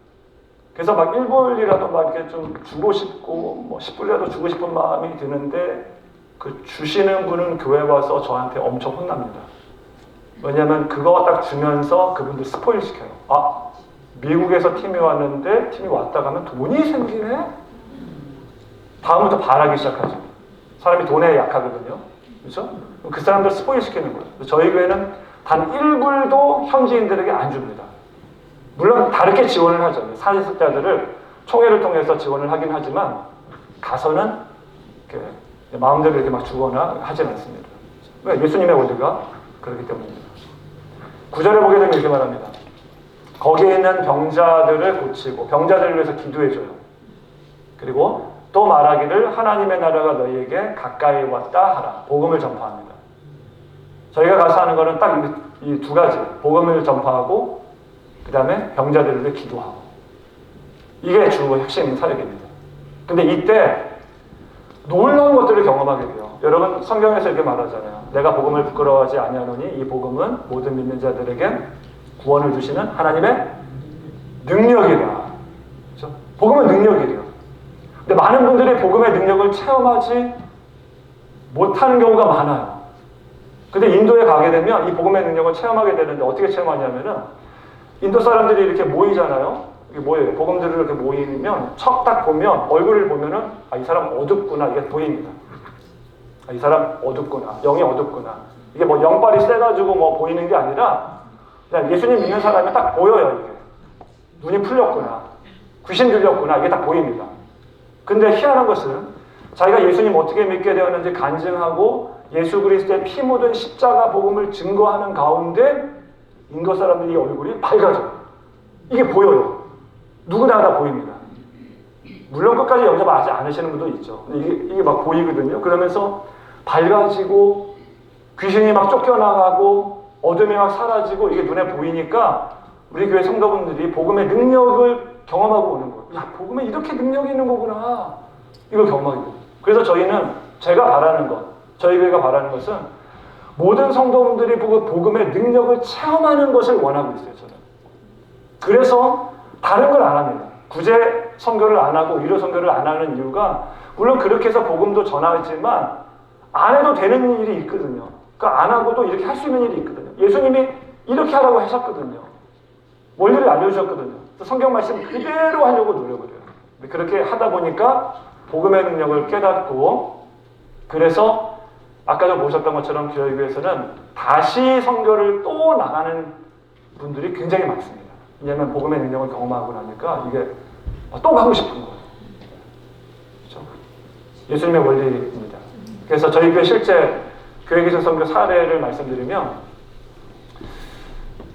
그래서 막 1불이라도 막 이렇게 좀 주고 싶고, 뭐 10불이라도 주고 싶은 마음이 드는데, 그 주시는 분은 교회 와서 저한테 엄청 혼납니다. 왜냐면 그거 딱 주면서 그분들 스포일 시켜요. 미국에서 팀이 왔는데, 팀이 왔다 가면 돈이 생기네? 다음부터 바라기 시작하죠. 사람이 돈에 약하거든요. 그렇죠? 그 사람들 스포일 시키는 거예요. 저희 교회는 단 1불도 현지인들에게 안 줍니다. 물론 다르게 지원을 하죠. 사회습자들을 총회를 통해서 지원을 하긴 하지만 가서는 이렇게 마음대로 이렇게 막 주거나 하지는 않습니다. 왜? 예수님의 원리가 그렇기 때문입니다. 9절에 보게 되면 이렇게 말합니다. 거기에 있는 병자들을 고치고 병자들을 위해서 기도해줘요. 그리고 또 말하기를 하나님의 나라가 너희에게 가까이 왔다 하라. 복음을 전파합니다. 저희가 가서 하는 거는 딱 이 두 가지. 복음을 전파하고 그 다음에 병자들을 위해 기도하고. 이게 주 핵심 사역입니다. 근데 이때 놀라운 것들을 경험하게 돼요. 여러분, 성경에서 이렇게 말하잖아요. 내가 복음을 부끄러워하지 아니하노니 이 복음은 모든 믿는 자들에게 구원을 주시는 하나님의 능력이라. 그렇죠? 복음은 능력이래요. 근데 많은 분들이 복음의 능력을 체험하지 못하는 경우가 많아요. 근데 인도에 가게 되면 이 복음의 능력을 체험하게 되는데 어떻게 체험하냐면은 인도 사람들이 이렇게 모이잖아요. 이게 모여요. 복음들을 이렇게 모이면 딱 보면 얼굴을 보면은 이 사람 어둡구나 이게 보입니다. 이 사람 어둡구나, 영이 어둡구나. 이게 뭐 영빨이 세가지고 뭐 보이는 게 아니라 그냥 예수님 믿는 사람이 딱 보여요. 이게 눈이 풀렸구나, 귀신 들렸구나 이게 딱 보입니다. 근데 희한한 것은 자기가 예수님 어떻게 믿게 되었는지 간증하고 예수 그리스도의 피 묻은 십자가 복음을 증거하는 가운데 인도 사람들이 얼굴이 밝아져요. 이게 보여요. 누구나 다 보입니다. 물론 끝까지 영접하지 않으시는 분도 있죠. 이게 막 보이거든요. 그러면서 밝아지고 귀신이 막 쫓겨나가고 어둠이 막 사라지고 이게 눈에 보이니까 우리 교회 성도분들이 복음의 능력을 경험하고 오는 거예요. 야, 복음에 이렇게 능력이 있는 거구나. 이걸 경험하게 돼요. 그래서 저희는 제가 바라는 것, 저희 교회가 바라는 것은 모든 성도분들이 복음의 능력을 체험하는 것을 원하고 있어요. 저는. 그래서 다른 걸 안 합니다. 구제 선교를 안 하고 위로 선교를 안 하는 이유가 물론 그렇게 해서 복음도 전하지만 안 해도 되는 일이 있거든요. 그러니까 안 하고도 이렇게 할 수 있는 일이 있거든요. 예수님이 이렇게 하라고 하셨거든요. 원리를 알려주셨거든요. 성경 말씀 그대로 하려고 노력을 해요. 그렇게 하다 보니까 복음의 능력을 깨닫고 그래서 아까도 보셨던 것처럼 교회에서는 다시 선교를 또 나가는 분들이 굉장히 많습니다. 왜냐하면 복음의 능력을 경험하고 나니까 이게 또 가고 싶은 거예요. 그렇죠? 예수님의 원리입니다. 그래서 저희 교회 실제 교회기술 선교 사례를 말씀드리면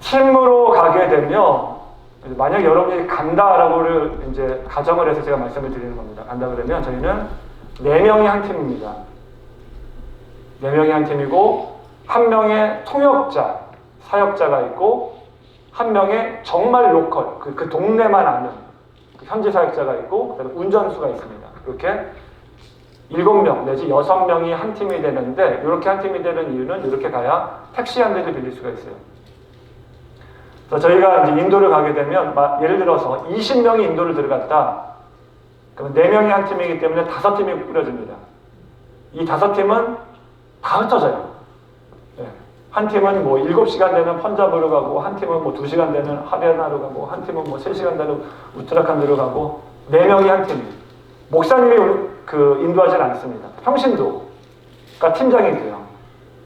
팀으로 가게 되면 만약 여러분이 간다라고를 이제 가정을 해서 제가 말씀을 드리는 겁니다. 간다 그러면 저희는 4명이 한 팀입니다. 4명이 한 팀이고 한 명의 통역자, 사역자가 있고 한 명의 정말 로컬, 그 동네만 아는 그 현지 사역자가 있고 그다음에 운전수가 있습니다. 이렇게 7명 내지 6명이 한 팀이 되는데 이렇게 한 팀이 되는 이유는 이렇게 가야 택시 한 대를 빌릴 수가 있어요. 그래서 저희가 이제 인도를 가게 되면 예를 들어서 20명이 인도를 들어갔다. 그러면 4명이 한 팀이기 때문에 5팀이 꾸려집니다. 이 5팀은 다 흩어져요. 네. 한 팀은 뭐 7시간 되면 펀잡으로 가고 한 팀은 뭐 2시간 되면 하리아나로 가고 한 팀은 뭐 3시간 되면 우트라칸드로 가고 4명이 한 팀. 목사님이 인도하지 않습니다. 평신도가 팀장이 돼요.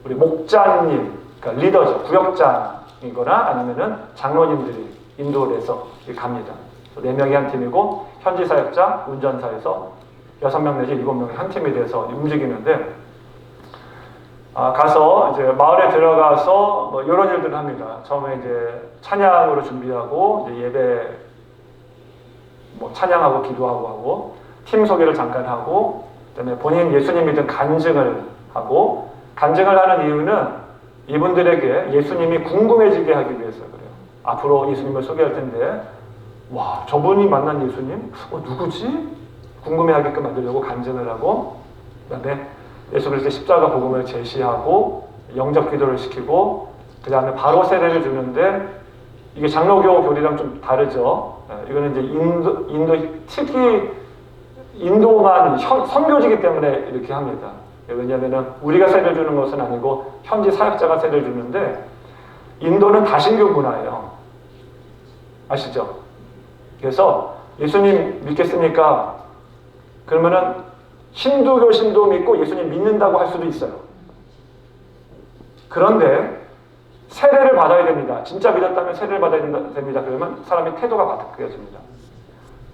우리 목자님, 그러니까 리더죠. 구역장이거나 아니면은 장로님들이 인도를 해서 갑니다. 4명이 한 팀이고 현지 사역자, 운전사에서 6명 내지 7명이 한 팀이 돼서 움직이는데 가서 이제 마을에 들어가서 뭐 이런 일들을 합니다. 처음에 이제 찬양으로 준비하고 이제 예배 뭐 찬양하고 기도하고 하고 팀 소개를 잠깐 하고 그다음에 본인 예수님 믿음 간증을 하고 간증을 하는 이유는 이분들에게 예수님이 궁금해지게 하기 위해서 그래요. 앞으로 예수님을 소개할 텐데 와 저분이 만난 예수님? 누구지? 궁금해하게끔 만들려고 간증을 하고 그다음에 예수 그리스도의 십자가 복음을 제시하고 영접 기도를 시키고 그 다음에 바로 세례를 주는데 이게 장로교 교리랑 좀 다르죠. 이거는 이제 인도 특히 인도만 선교지기 때문에 이렇게 합니다. 왜냐하면 우리가 세례를 주는 것은 아니고 현지 사역자가 세례를 주는데 인도는 다신교 문화예요. 아시죠? 그래서 예수님 믿겠습니까? 그러면은 힌두교 신도 믿고 예수님 믿는다고 할 수도 있어요. 그런데 세례를 받아야 됩니다. 진짜 믿었다면 세례를 받아야 됩니다. 그러면 사람의 태도가 바뀌어집니다.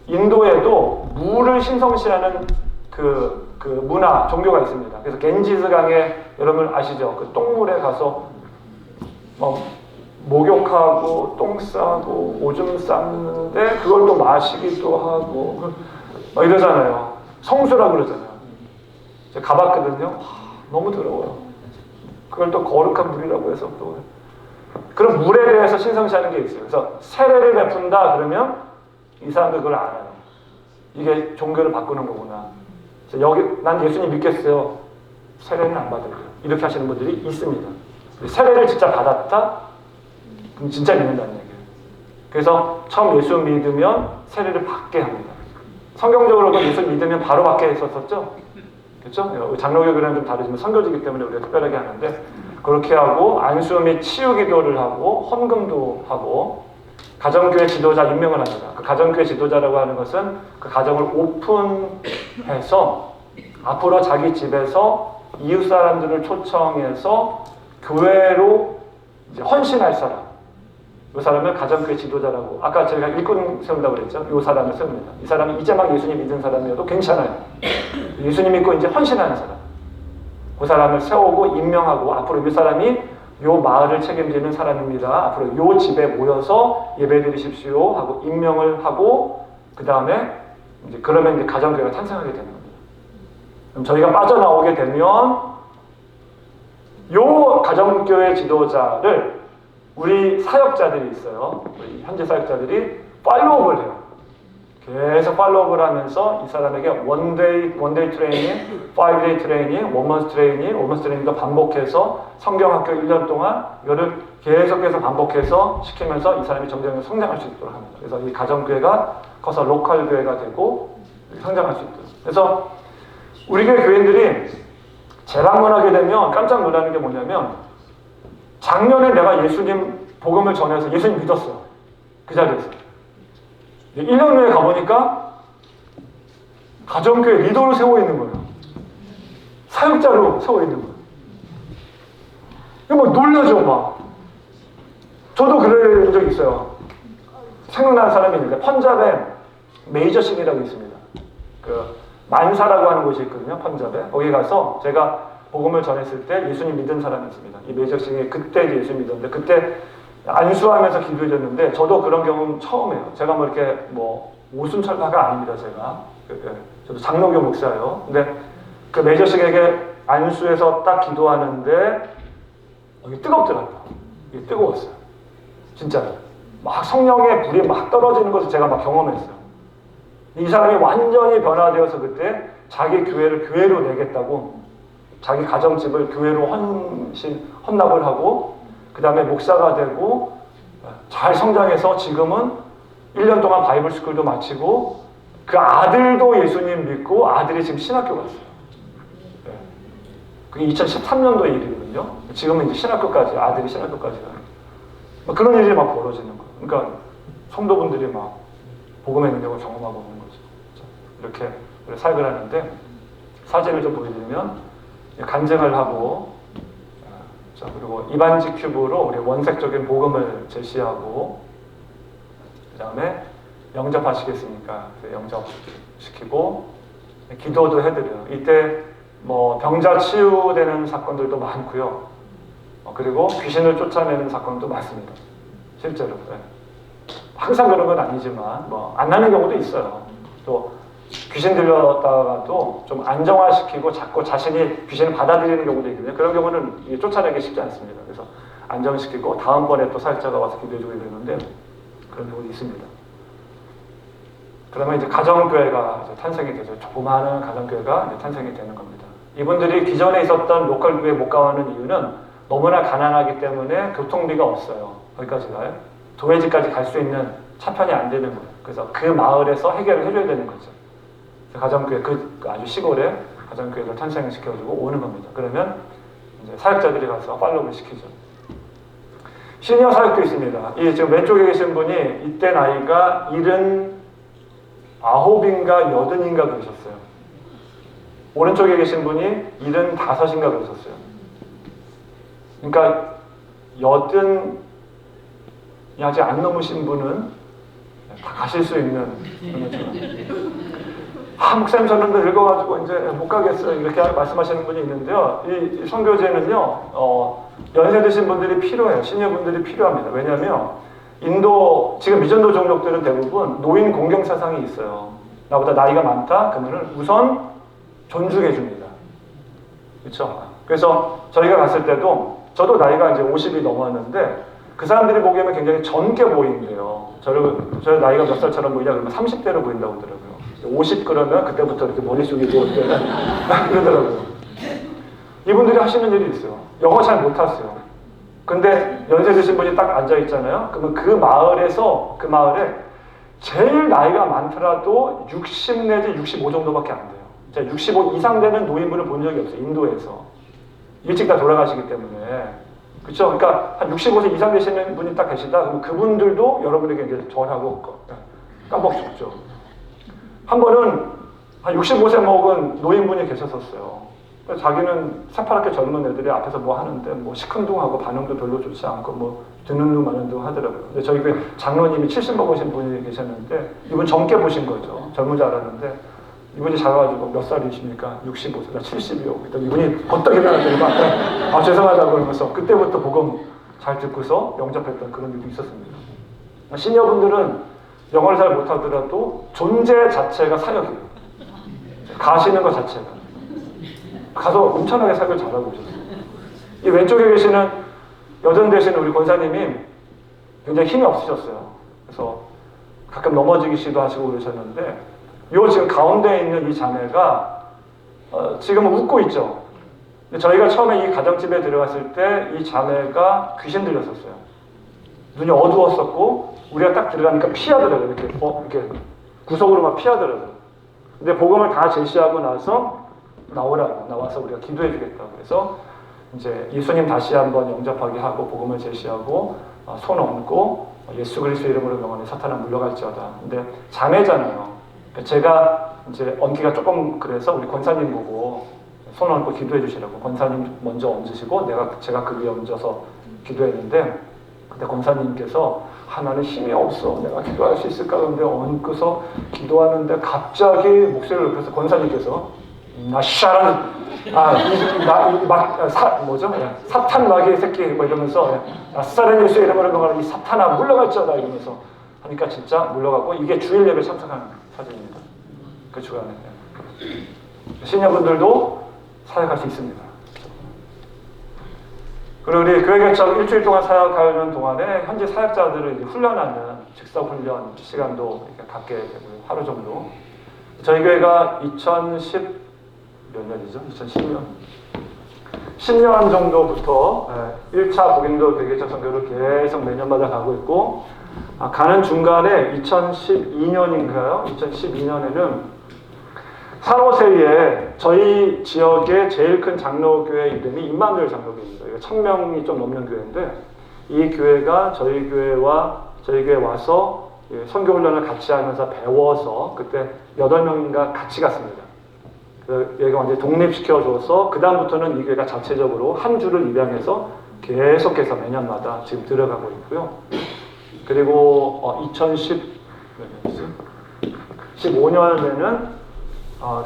인도에도 물을 신성시하는 그 문화, 종교가 있습니다. 그래서 겐지스 강에 여러분 아시죠? 그 똥물에 가서 목욕하고 똥 싸고 오줌 쌌는데 그걸 또 마시기도 하고 이러잖아요. 성수라고 그러잖아요. 제가 가봤거든요. 너무 더러워요. 그걸 또 거룩한 물이라고 해서 또 그런 물에 대해서 신성시하는 게 있어요. 그래서 세례를 베푼다 그러면 이 사람들 그걸 알아요. 이게 종교를 바꾸는 거구나. 그래서 여기 난 예수님 믿겠어요. 세례는 안 받을게요. 이렇게 하시는 분들이 있습니다. 세례를 진짜 받았다? 그럼 진짜 믿는다는 얘기예요. 그래서 처음 예수 믿으면 세례를 받게 합니다. 성경적으로도 예수 믿으면 바로 받게 했었었죠? 그렇죠? 장로교회랑 좀 다르지만 선교지기 때문에 우리가 특별하게 하는데 그렇게 하고 안수 및 치유 기도를 하고 헌금도 하고 가정교회 지도자 임명을 합니다. 그 가정교회 지도자라고 하는 것은 그 가정을 오픈해서 앞으로 자기 집에서 이웃 사람들을 초청해서 교회로 이제 헌신할 사람. 이 사람을 가정교회 지도자라고 아까 제가 일꾼 세운다고 그랬죠. 이 사람을 세웁니다. 이 사람이 이제 막 예수님 믿은 사람이어도 괜찮아요. 예수님 믿고 이제 헌신하는 사람. 그 사람을 세우고 임명하고 앞으로 이 사람이 요 마을을 책임지는 사람입니다. 앞으로 요 집에 모여서 예배드리십시오 하고 임명을 하고 그 다음에 이제 그러면 이제 가정교회가 탄생하게 되는 겁니다. 그럼 저희가 빠져나오게 되면 요 가정교회 지도자를 우리 사역자들이 있어요. 우리 현재 사역자들이 팔로우업을 해요. 계속 팔로우를 하면서 이 사람에게 원데이 트레이닝, 5데이 트레이닝, 원먼스 트레이닝, 원먼스 트레이닝도 반복해서 성경학교 1년 동안 이거를 계속해서 반복해서 시키면서 이 사람이 점점 성장할 수 있도록 합니다. 그래서 이 가정교회가 커서 로컬 교회가 되고 성장할 수 있도록. 그래서 우리 교회 교인들이 재방문하게 되면 깜짝 놀라는 게 뭐냐면 작년에 내가 예수님 복음을 전해서 예수님 믿었어. 그 자리에서. 1년 후에 가보니까 가정교회 리더로 세워 있는 거예요. 사역자로 세워 있는 거예요. 이거 뭐 놀라죠, 막. 저도 그런 적이 있어요. 생각나는 사람이 있는데 펀잡에 메이저싱이라고 있습니다. 그 만사라고 하는 곳이 있거든요, 펀잡에. 거기 가서 제가 복음을 전했을 때 예수님 믿은 사람이 있습니다. 이 메이저싱이 그때 예수님 믿었는데 그때 안수하면서 기도해줬는데 저도 그런 경험 처음이에요. 제가 뭐 이렇게 뭐 오순철파가 아닙니다, 제가. 저도 장로교 목사예요. 근데 그 메이저식에게 안수해서 딱 기도하는데 이게 뜨겁더라고요. 이게 뜨거웠어요. 진짜로. 막 성령의 불이 막 떨어지는 것을 제가 막 경험했어요. 이 사람이 완전히 변화되어서 그때 자기 교회를 교회로 내겠다고 자기 가정집을 교회로 헌납을 하고 그 다음에 목사가 되고 잘 성장해서 지금은 1년 동안 바이블 스쿨도 마치고 그 아들도 예수님 믿고 아들이 지금 신학교 갔어요. 그게 2013년도의 일이거든요. 지금은 이제 신학교까지 아들이 신학교까지 가요. 그런 일이 막 벌어지는 거예요. 그러니까 성도분들이 막 복음의 능력을 경험하고 있는 거죠. 이렇게 사역을 하는데 사진을 좀 보여드리면 간증을 하고 자, 그리고 이반지 큐브로 우리 원색적인 복음을 제시하고 그 다음에 영접하시겠습니까? 영접시키고 기도도 해드려요. 이때 뭐 병자 치유되는 사건들도 많고요. 그리고 귀신을 쫓아내는 사건도 많습니다. 실제로. 네. 항상 그런 건 아니지만 뭐 안 나는 경우도 있어요. 또 귀신 들렸다가도 좀 안정화시키고 자꾸 자신이 귀신을 받아들이는 경우도 있거든요. 그런 경우는 쫓아내기 쉽지 않습니다. 그래서 안정시키고 다음번에 또 사역자가 와서 기도해주게 되는데 그런 경우도 있습니다. 그러면 이제 가정교회가 이제 탄생이 되죠. 조그마한 가정교회가 이제 탄생이 되는 겁니다. 이분들이 기존에 있었던 로컬 교회에 못 가는 이유는 너무나 가난하기 때문에 교통비가 없어요. 거기까지 가요. 도회지까지 갈 수 있는 차편이 안 되는 거예요. 그래서 그 마을에서 해결을 해줘야 되는 거죠. 가정교회, 그 아주 시골에 가정교회를 탄생시켜주고 오는 겁니다. 그러면 이제 사역자들이 가서 팔로우를 시키죠. 시니어 사역도 있습니다. 이 지금 왼쪽에 계신 분이 이때 나이가 79인가 80인가 그러셨어요. 오른쪽에 계신 분이 75인가 그러셨어요. 그러니까 80이 아직 안 넘으신 분은 다 가실 수 있는 목사님 저는 늙어가지고 이제 못 가겠어요. 이렇게 말씀하시는 분이 있는데요. 이 선교제는요, 연세 드신 분들이 필요해요. 시니어 분들이 필요합니다. 왜냐하면 인도, 지금 미전도 종족들은 대부분 노인 공경 사상이 있어요. 나보다 나이가 많다? 그러면 우선 존중해 줍니다. 그렇죠? 그래서 저희가 갔을 때도 저도 나이가 이제 50이 넘었는데 그 사람들이 보기에는 굉장히 젊게 보인대요. 저 나이가 몇 살처럼 보이냐 그러면 30대로 보인다고 하더라고요. 50 그러면 그때부터 이렇게 머리 숙이고 그러더라고요. 이분들이 하시는 일이 있어요. 영어 잘 못하세요. 근데 연세 드신 분이 딱 앉아 있잖아요. 그러면 그 마을에 제일 나이가 많더라도 60 내지 65 정도밖에 안 돼요. 제가 65 이상 되는 노인분을 본 적이 없어요. 인도에서. 일찍 다 돌아가시기 때문에. 그렇죠? 그러니까 한 65세 이상 되시는 분이 딱 계시다. 그럼 그분들도 여러분에게 이제 절하고 깜빡 죽죠. 한 번은 한 65세 먹은 노인분이 계셨었어요. 자기는 새파랗게 젊은 애들이 앞에서 뭐 하는데 뭐 시큰둥하고 반응도 별로 좋지 않고 뭐 듣는 둥 마는 둥 하더라고요. 근데 저희 그 장로님이 70 먹으신 분이 계셨는데 이분 젊게 보신 거죠. 젊은 줄 알았는데 이분이 작아가지고 몇 살이십니까? 65세, 나 70이요. 그랬더니 이분이 벌떡 일어나더니만 죄송하다고 그러면서 그때부터 복음 잘 듣고서 영접했던 그런 일도 있었습니다. 시니어분들은 영어를 잘 못하더라도 존재 자체가 사역이에요. 가시는 것 자체가. 가서 엄청나게 사역을 잘하고 오셨어요. 이 왼쪽에 계시는 여전 되시는 우리 권사님이 굉장히 힘이 없으셨어요. 그래서 가끔 넘어지기도 하시고 그러셨는데 요 지금 가운데 있는 이 자매가 지금은 웃고 있죠. 근데 저희가 처음에 이 가정집에 들어갔을 때 이 자매가 귀신 들렸었어요. 눈이 어두웠었고 우리가 딱 들어가니까 피하더라고요. 이렇게 구석으로 막 피하더라고요. 근데 복음을 다 제시하고 나서 나와서 우리가 기도해 주겠다고. 그래서 이제 예수님 다시 한번 영접하게 하고 복음을 제시하고 손 얹고 예수 그리스도 이름으로 명하니 사탄아 물러갈지어다. 근데 자매잖아요. 제가 이제 얹기가 조금 그래서 우리 권사님 보고 손 얹고 기도해 주시라고 권사님 먼저 얹으시고 제가 그 위에 얹어서 기도했는데 그때 권사님께서 나는 힘이 없어. 내가 기도할 수 있을까? 그런데 얹고서 기도하는데 갑자기 목소리를 높여서 권사님께서 사탄 마귀의 새끼 뭐 이러면서 나사렛 예수 이름으로 명하는 이 사탄아 물러갈지어다 이러면서 하니까 진짜 물러가고 이게 주일 예배 참석하는 사진입니다. 그 주간에 시니어분들도 사역할 수 있습니다. 그리고 우리 교회개척 일주일 동안 사역하는 동안에 현재 사역자들을 이제 훈련하는 즉석 훈련 시간도 이렇게 갖게 되고요. 하루 정도. 저희 교회가 2010 몇 년이죠? 2010년. 10년 정도부터 1차 복인도 교회개척 선교를 계속 매년마다 가고 있고 가는 중간에 2012년인가요? 2012년에는 산호세에 저희 지역의 제일 큰 장로교회 이름이 임마누엘 장로교회입니다. 1000명이 좀 넘는 교회인데 이 교회가 저희 교회에 와서 선교훈련을 같이 하면서 배워서 그때 8명인가 같이 갔습니다. 얘가 완전히 독립시켜줘서 그 다음부터는 이 교회가 자체적으로 한 주를 입양해서 계속해서 매년마다 지금 들어가고 있고요. 그리고 2015년에는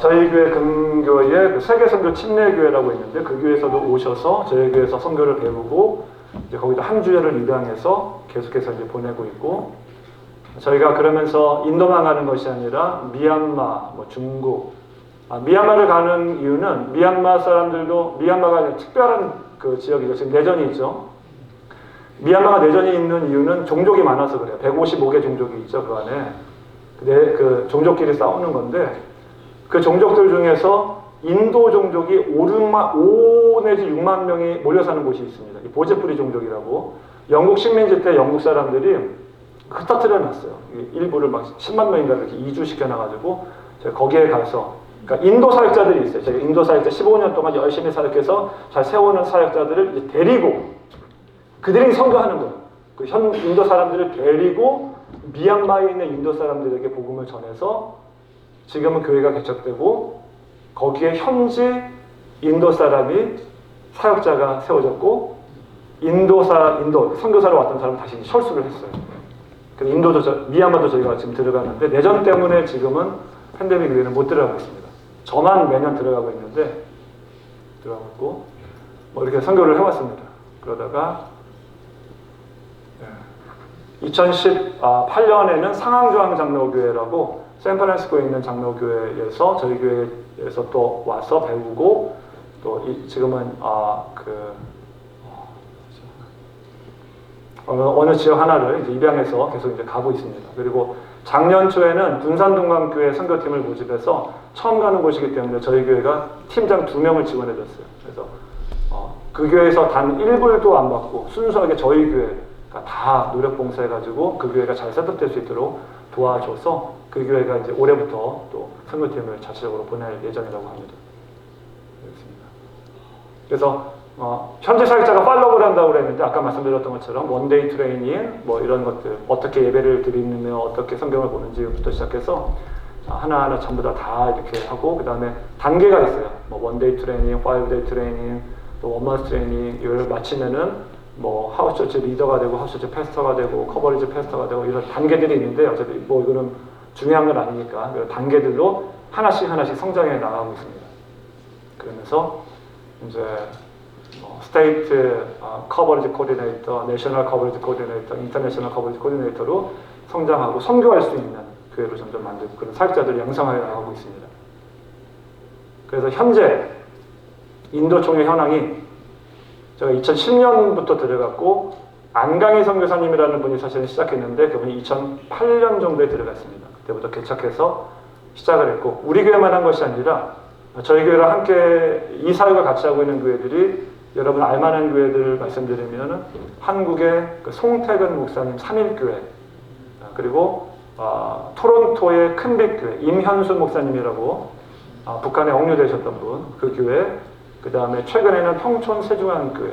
저희 교회 금교에 그 세계선교 침례교회라고 있는데 그 교회에서도 오셔서 저희 교회에서 선교를 배우고 이제 거기도 한 주일을 입양해서 계속해서 이제 보내고 있고 저희가 그러면서 인도만 가는 것이 아니라 미얀마, 중국 미얀마를 가는 이유는 미얀마 사람들도 미얀마가 특별한 그 지역이죠. 지금 내전이 있죠. 미얀마가 내전이 있는 이유는 종족이 많아서 그래요. 155개 종족이 있죠. 그 안에 그 종족끼리 싸우는 건데 그 종족들 중에서 인도 종족이 5 내지 6만 명이 몰려 사는 곳이 있습니다. 보제프리 종족이라고 영국 식민지 때 영국 사람들이 흩어뜨려 놨어요. 일부를 막 10만 명인가 이렇게 이주시켜 놔가지고 제가 거기에 가서 그러니까 인도 사역자들이 있어요. 제가 인도 사역자 15년 동안 열심히 사역해서 잘 세우는 사역자들을 이제 데리고 그들이 선교하는 거예요. 그 인도 사람들을 데리고 미얀마에 있는 인도 사람들에게 복음을 전해서 지금은 교회가 개척되고 거기에 현지 인도 사람이 사역자가 세워졌고 인도 선교사로 왔던 사람은 다시 철수를 했어요. 그래서 미얀마도 저희가 지금 들어가는데 내전 때문에 지금은 팬데믹 이후에는 못 들어가고 있습니다. 저만 매년 들어가고 있는데 들어가고 있고 이렇게 선교를 해왔습니다. 그러다가 2018년에는 상황조항 장로교회라고 샌프란시스코에 있는 장로교회에서 저희 교회에서 또 와서 배우고 또 지금은 어느 지역 하나를 이제 입양해서 계속 이제 가고 있습니다. 그리고 작년 초에는 군산동강교회 선교팀을 모집해서 처음 가는 곳이기 때문에 저희 교회가 팀장 2명을 지원해줬어요. 그래서 그 교회에서 단 1불도 안 받고 순수하게 저희 교회가 다 노력 봉사해가지고 그 교회가 잘 셋업될 수 있도록 도와줘서 그 교회가 이제 올해부터 또 선교팀을 자체적으로 보낼 예정이라고 합니다. 그래서 현재 사역자가 팔로우를 한다고 그랬는데 아까 말씀드렸던 것처럼 원데이 트레이닝 이런 것들 어떻게 예배를 드리며 어떻게 성경을 보는지부터 시작해서 하나하나 전부 다 이렇게 하고 그 다음에 단계가 있어요. 원데이 트레이닝, 5데이 트레이닝, 또 원먼스 트레이닝 이걸 마치면은 하우스처치 리더가 되고 하우스처치 패스터가 되고 커버리지 패스터가 되고 이런 단계들이 있는데 어차피 이거는 중요한 건 아니니까 단계들로 하나씩 성장해 나가고 있습니다. 그러면서 이제 스테이트 커버리지 코디네이터, 내셔널 커버리지 코디네이터, 인터내셔널 커버리지 코디네이터로 성장하고 선교할 수 있는 교회로 점점 만들고 그런 사역자들을 양성하여 나가고 있습니다. 그래서 현재 인도 총회 현황이 제가 2010년부터 들어갔고 안강희 선교사님이라는 분이 사실은 시작했는데 그분이 2008년 정도에 들어갔습니다. 그때부터 개척해서 시작을 했고 우리 교회만 한 것이 아니라 저희 교회랑 함께 이 사역을 같이 하고 있는 교회들이 여러분 알만한 교회들을 말씀드리면 한국의 그 송태근 목사님 3일교회 그리고 토론토의 큰빛교회 임현수 목사님이라고 북한에 억류되셨던 분 그 교회 그 다음에 최근에는 평촌 세중앙교회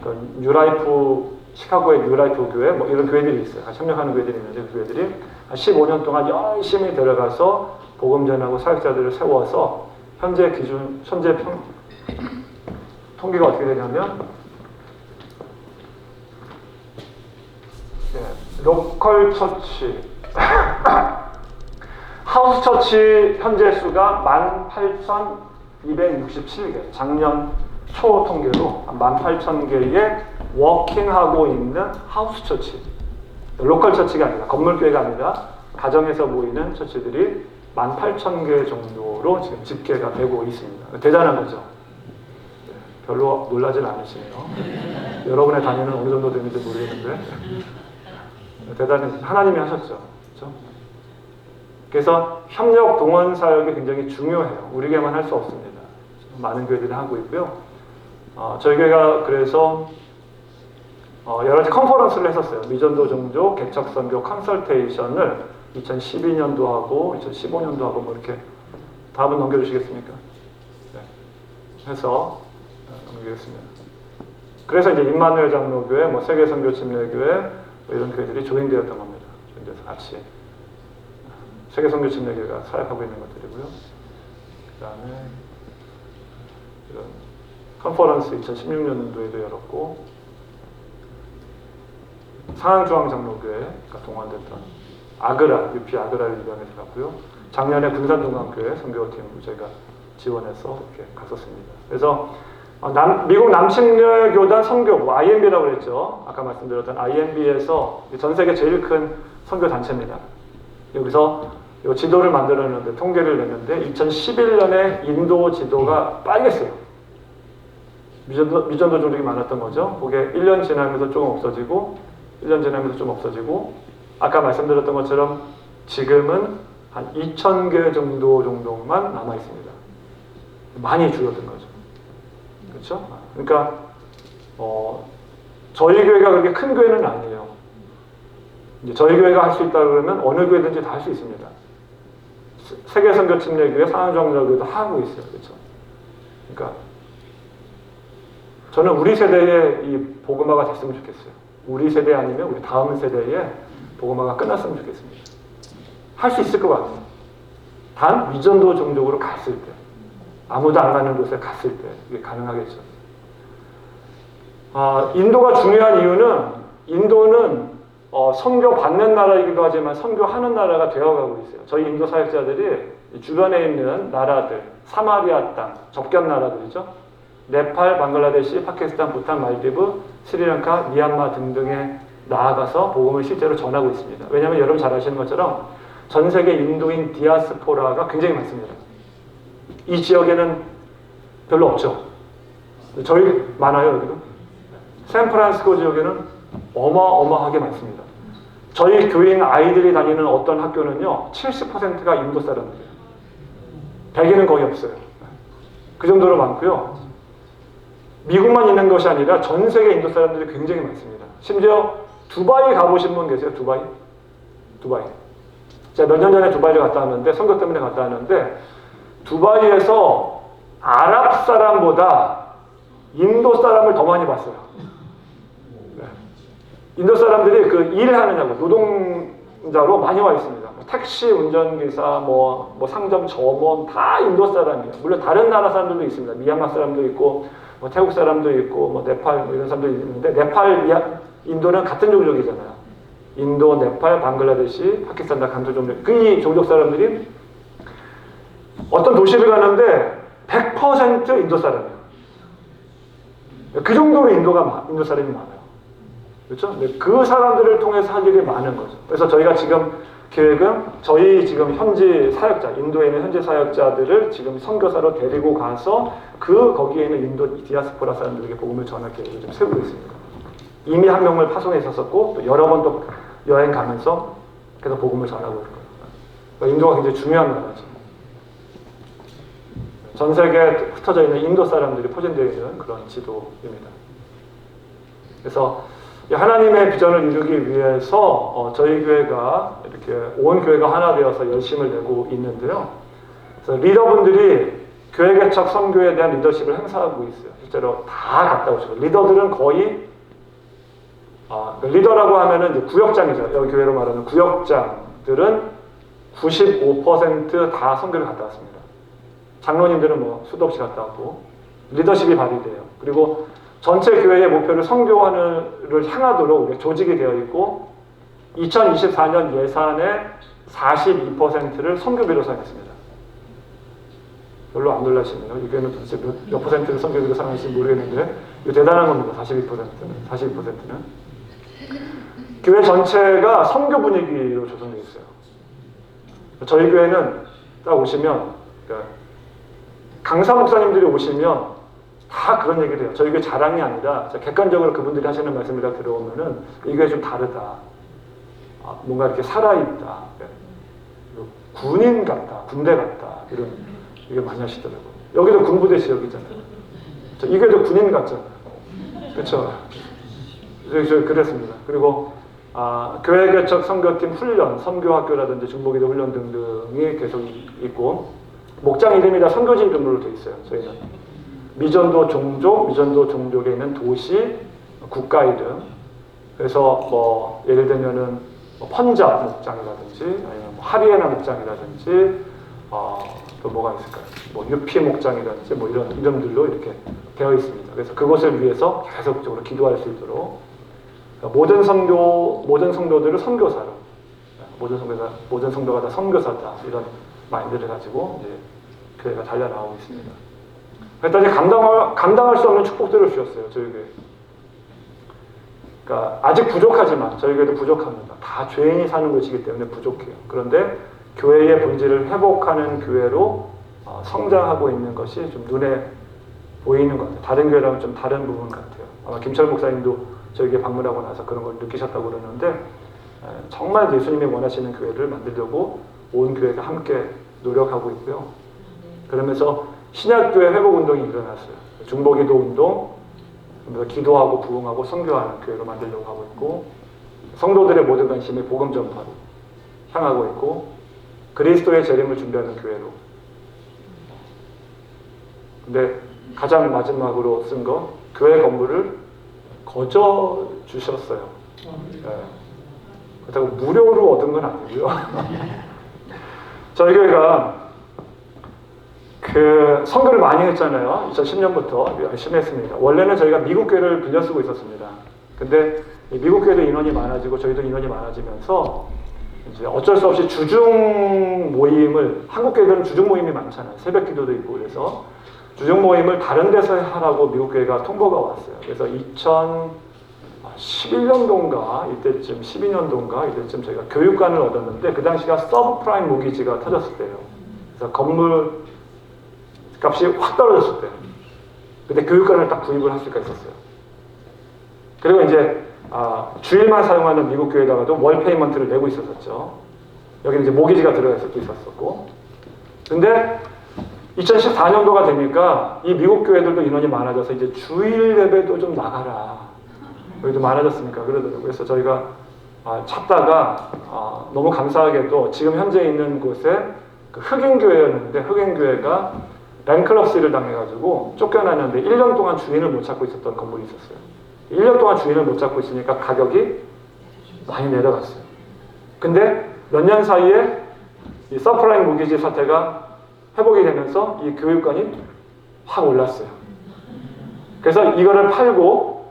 그 뉴라이프 시카고의 뉴라이프 교회 뭐 이런 교회들이 있어요. 같이 협력하는 교회들이 있는데 그 교회들이 15년 동안 열심히 들어가서 복음 전하고 사역자들을 세워서 현재 통계가 어떻게 되냐면 로컬 처치 하우스 처치 현재 수가 18,267개 작년 초 통계로 18,000개의 워킹하고 있는 하우스 처치 로컬 처치가 아니라 건물교회가 아니라 가정에서 모이는 처치들이 18,000개 정도로 지금 집계가 되고 있습니다. 대단한 거죠. 별로 놀라진 않으시네요. 여러분의 단위는 어느 정도 되는지 모르겠는데 대단히 하나님이 하셨죠. 그렇죠? 그래서 협력 동원 사역이 굉장히 중요해요. 우리 교회만 할 수 없습니다. 많은 교회들이 하고 있고요. 저희 교회가 그래서 여러 가지 컨퍼런스를 했었어요. 미전도 종족 개척 선교 컨설테이션을 2012년도 하고 2015년도 하고 뭐 이렇게 답은 넘겨주시겠습니까? 네. 해서 넘기겠습니다. 그래서 이제 임마누엘 장로교회, 뭐 세계선교 침례교회 뭐 이런 교회들이 조인되었던 겁니다. 조인돼서 같이 세계선교 침례교회가 사역하고 있는 것들이고요. 그 다음에 이런 컨퍼런스 2016년도에도 열었고 상항중앙장로교회가 동원됐던 아그라, UP 아그라를 입양해서 갔고요. 작년에 군산동강교회 선교팀 저희가 지원해서 이렇게 갔었습니다. 그래서 미국 남침례교단 선교부 IMB라고 그랬죠. 아까 말씀드렸던 IMB에서 전 세계 제일 큰 선교 단체입니다. 여기서 이 지도를 만들었는데 통계를 냈는데 2011년에 인도 지도가 빨갰어요. 미전도 종족이 많았던 거죠. 그게 1년 지나면서 조금 없어지고 1년 지나면서 좀 없어지고 아까 말씀드렸던 것처럼 지금은 한 2,000개 정도만 남아 있습니다. 많이 줄어든 거죠. 그렇죠? 그러니까 저희 교회가 그렇게 큰 교회는 아니에요. 이제 저희 교회가 할 수 있다 그러면 어느 교회든지 다 할 수 있습니다. 세계선교침례교회, 상한정교회도 하고 있어요. 그렇죠? 그러니까 저는 우리 세대에 이 복음화가 됐으면 좋겠어요. 우리 세대 아니면 우리 다음 세대에 복음화가 끝났으면 좋겠습니다. 할 수 있을 것 같아요. 단 미전도 종족으로 갔을 때, 아무도 안 가는 곳에 갔을 때 이게 가능하겠죠. 인도가 중요한 이유는 인도는 선교 받는 나라이기도 하지만 선교하는 나라가 되어가고 있어요. 저희 인도 사역자들이 주변에 있는 나라들, 사마리아 땅, 접견 나라들이죠. 네팔, 방글라데시, 파키스탄, 부탄, 말디브, 스리랑카, 미얀마 등등에 나아가서 복음을 실제로 전하고 있습니다. 왜냐하면 여러분 잘 아시는 것처럼 전 세계 인도인 디아스포라가 굉장히 많습니다. 이 지역에는 별로 없죠. 저희 많아요, 여기도. 샌프란시스코 지역에는 어마어마하게 많습니다. 저희 교인 아이들이 다니는 어떤 학교는요, 70%가 인도 사람들이에요. 백인은 거의 없어요. 그 정도로 많고요. 미국만 있는 것이 아니라 전 세계 인도 사람들이 굉장히 많습니다. 심지어 두바이 가보신 분 계세요? 두바이. 제가 몇 년 전에 두바이를 갔다 왔는데, 선교 때문에 갔다 왔는데, 두바이에서 아랍 사람보다 인도 사람을 더 많이 봤어요. 네. 인도 사람들이 그 일하느냐고, 노동자로 많이 와 있습니다. 택시 운전기사, 뭐 상점 점원, 다 인도 사람이에요. 물론 다른 나라 사람들도 있습니다. 미얀마 사람도 있고, 뭐 태국 사람도 있고, 뭐 네팔 뭐 이런 사람도 있는데, 네팔, 인도는 같은 종족이잖아요. 인도, 네팔, 방글라데시, 파키스탄 다 같은 종족. 그 종족 사람들이 어떤 도시를 가는데 100% 인도 사람이에요. 그 정도로 인도 사람이 많아요. 그렇죠? 그 사람들을 통해서 할 일이 많은 거죠. 그래서 저희가 지금 계획은 저희 지금 현지 사역자, 인도에 있는 현지 사역자들을 지금 선교사로 데리고 가서 거기에 있는 인도 디아스포라 사람들에게 복음을 전할 계획을 좀 세우고 있습니다. 이미 한 명을 파송해 있었었고 또 여러 번 또 여행 가면서 계속 복음을 전하고 있는 거예요. 그러니까 인도가 굉장히 중요한 나라죠. 전 세계에 흩어져 있는 인도 사람들이 포진되어 있는 그런 지도입니다. 그래서 이 하나님의 비전을 이루기 위해서 저희 교회가 이렇게 온 교회가 하나 되어서 열심을 내고 있는데요. 그래서 리더분들이 교회 개척 선교에 대한 리더십을 행사하고 있어요. 실제로 다 갔다 오시고 리더들은 거의 리더라고 하면은 이제 구역장이죠. 여기 교회로 말하는 구역장들은 95% 다 선교를 갔다 왔습니다. 장로님들은 뭐 수도 없이 갔다 왔고 리더십이 발휘돼요. 그리고 전체 교회의 목표를 선교를 향하도록 우리가 조직이 되어 있고 2024년 예산의 42%를 선교비로 사용했습니다. 별로 안 놀라시네요. 이 교회는 도대체 몇 퍼센트를 선교비로 사용할지 모르겠는데 이거 대단한 겁니다. 42%는. 교회 전체가 선교 분위기로 조성되어 있어요. 저희 교회는 딱 오시면 그러니까 강사 목사님들이 오시면 다 그런 얘기를 해요. 저희 교회 자랑이 아니라 객관적으로 그분들이 하시는 말씀을 다 들어오면은 이 교회 좀 다르다. 뭔가 이렇게 살아있다. 군인 같다. 군대 같다. 이런 얘기 많이 하시더라고요. 여기도 군부대 지역이잖아요. 이 교회도 군인 같잖아요. 그렇죠. 그랬습니다. 그리고 교회 개척 선교팀 훈련, 선교학교라든지 중보기도 훈련 등등이 계속 있고 목장 이름이 다 선교지 이름으로 되어 있어요. 저희는 미전도 종족에 있는 도시, 국가 이름. 그래서 뭐 예를 들면은 펀잡 목장이라든지 아니면 하리에나 목장이라든지 또 뭐가 있을까요? 뭐 유피 목장이라든지 뭐 이런 이름들로 이렇게 되어 있습니다. 그래서 그것을 위해서 계속적으로 기도할 수 있도록 모든 성도들을 선교사로 모든 성도가 다 선교사다 이런 마인드를 가지고 이제 교회가 달려나오고 있습니다. 그랬더니 감당할 수 없는 축복들을 주셨어요. 저희 교회. 그러니까 아직 부족하지만 저희 교회도 부족합니다. 다 죄인이 사는 곳이기 때문에 부족해요. 그런데 교회의 본질을 회복하는 교회로 성장하고 있는 것이 좀 눈에 보이는 것 같아요. 다른 교회랑은 좀 다른 부분 같아요. 아마 김철 목사님도 저에게 방문하고 나서 그런 걸 느끼셨다고 그러는데 정말 예수님이 원하시는 교회를 만들려고 온 교회가 함께 노력하고 있고요. 그러면서 신약교회 회복운동이 일어났어요. 중보기도 운동, 그러면서 기도하고 부흥하고 선교하는 교회로 만들려고 하고 있고 성도들의 모든 관심이 복음 전파로 향하고 있고 그리스도의 재림을 준비하는 교회로. 근데 가장 마지막으로 쓴 거 교회 건물을 거저 주셨어요. 네. 그렇다고 무료로 얻은 건 아니고요. 저희 교회가 선교를 많이 했잖아요. 2010년부터 열심히 했습니다. 원래는 저희가 미국 교회를 빌려 쓰고 있었습니다. 근데 미국 교회도 인원이 많아지고 저희도 인원이 많아지면서 이제 어쩔 수 없이 주중 모임을 한국 교회들은 주중 모임이 많잖아요. 새벽 기도도 있고 그래서 주중 모임을 다른 데서 하라고 미국 교회가 통보가 왔어요. 그래서 2011년도인가 이때쯤 12년도인가 이때쯤 저희가 교육관을 얻었는데 그 당시가 서브프라임 모기지가 터졌을 때예요. 그래서 건물 값이 확 떨어졌을 때예요. 근데 교육관을 딱 구입을 할 수가 있었어요. 그리고 이제 주일만 사용하는 미국 교회에다가도 월 페이먼트를 내고 있었었죠. 여기는 이제 모기지가 들어가 있었고. 근데 2014년도가 되니까 이 미국 교회들도 인원이 많아져서 이제 주일 예배도 좀 나가라. 여기도 많아졌으니까 그러더라고요. 그래서 저희가 찾다가 너무 감사하게도 지금 현재 있는 곳에 그 흑인교회였는데 흑인교회가 뱅클럽시를 당해가지고 쫓겨났는데 1년 동안 주인을 못 찾고 있었던 건물이 있었어요. 1년 동안 주인을 못 찾고 있으니까 가격이 많이 내려갔어요. 근데 몇 년 사이에 이 서프라임 모기지 사태가 회복이 되면서 이 교육관이 확 올랐어요. 그래서 이거를 팔고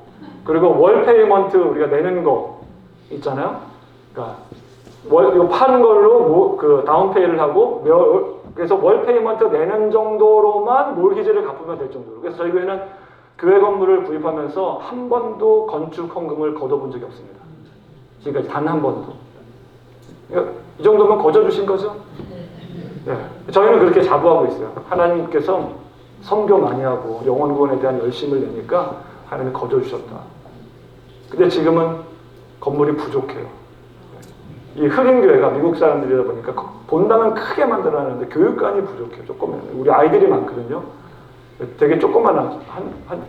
그리고 월 페이먼트 우리가 내는 거 있잖아요. 그러니까 이거 파는 걸로 다운페이를 하고 그래서 월 페이먼트 내는 정도로만 몰기지를 갚으면 될 정도로. 그래서 저희 교회는 교회 건물을 구입하면서 한 번도 건축 헌금을 걷어본 적이 없습니다. 지금까지 단 한 번도. 이 정도면 거저 주신 거죠? 네. 저희는 그렇게 자부하고 있어요. 하나님께서 선교 많이 하고 영혼 구원에 대한 열심을 내니까 하나님이 거저 주셨다. 근데 지금은 건물이 부족해요. 이 흑인 교회가 미국 사람들이다 보니까 본당은 크게 만들어놨는데 교육관이 부족해요. 조금만. 우리 아이들이 많거든요. 되게 조그만한 한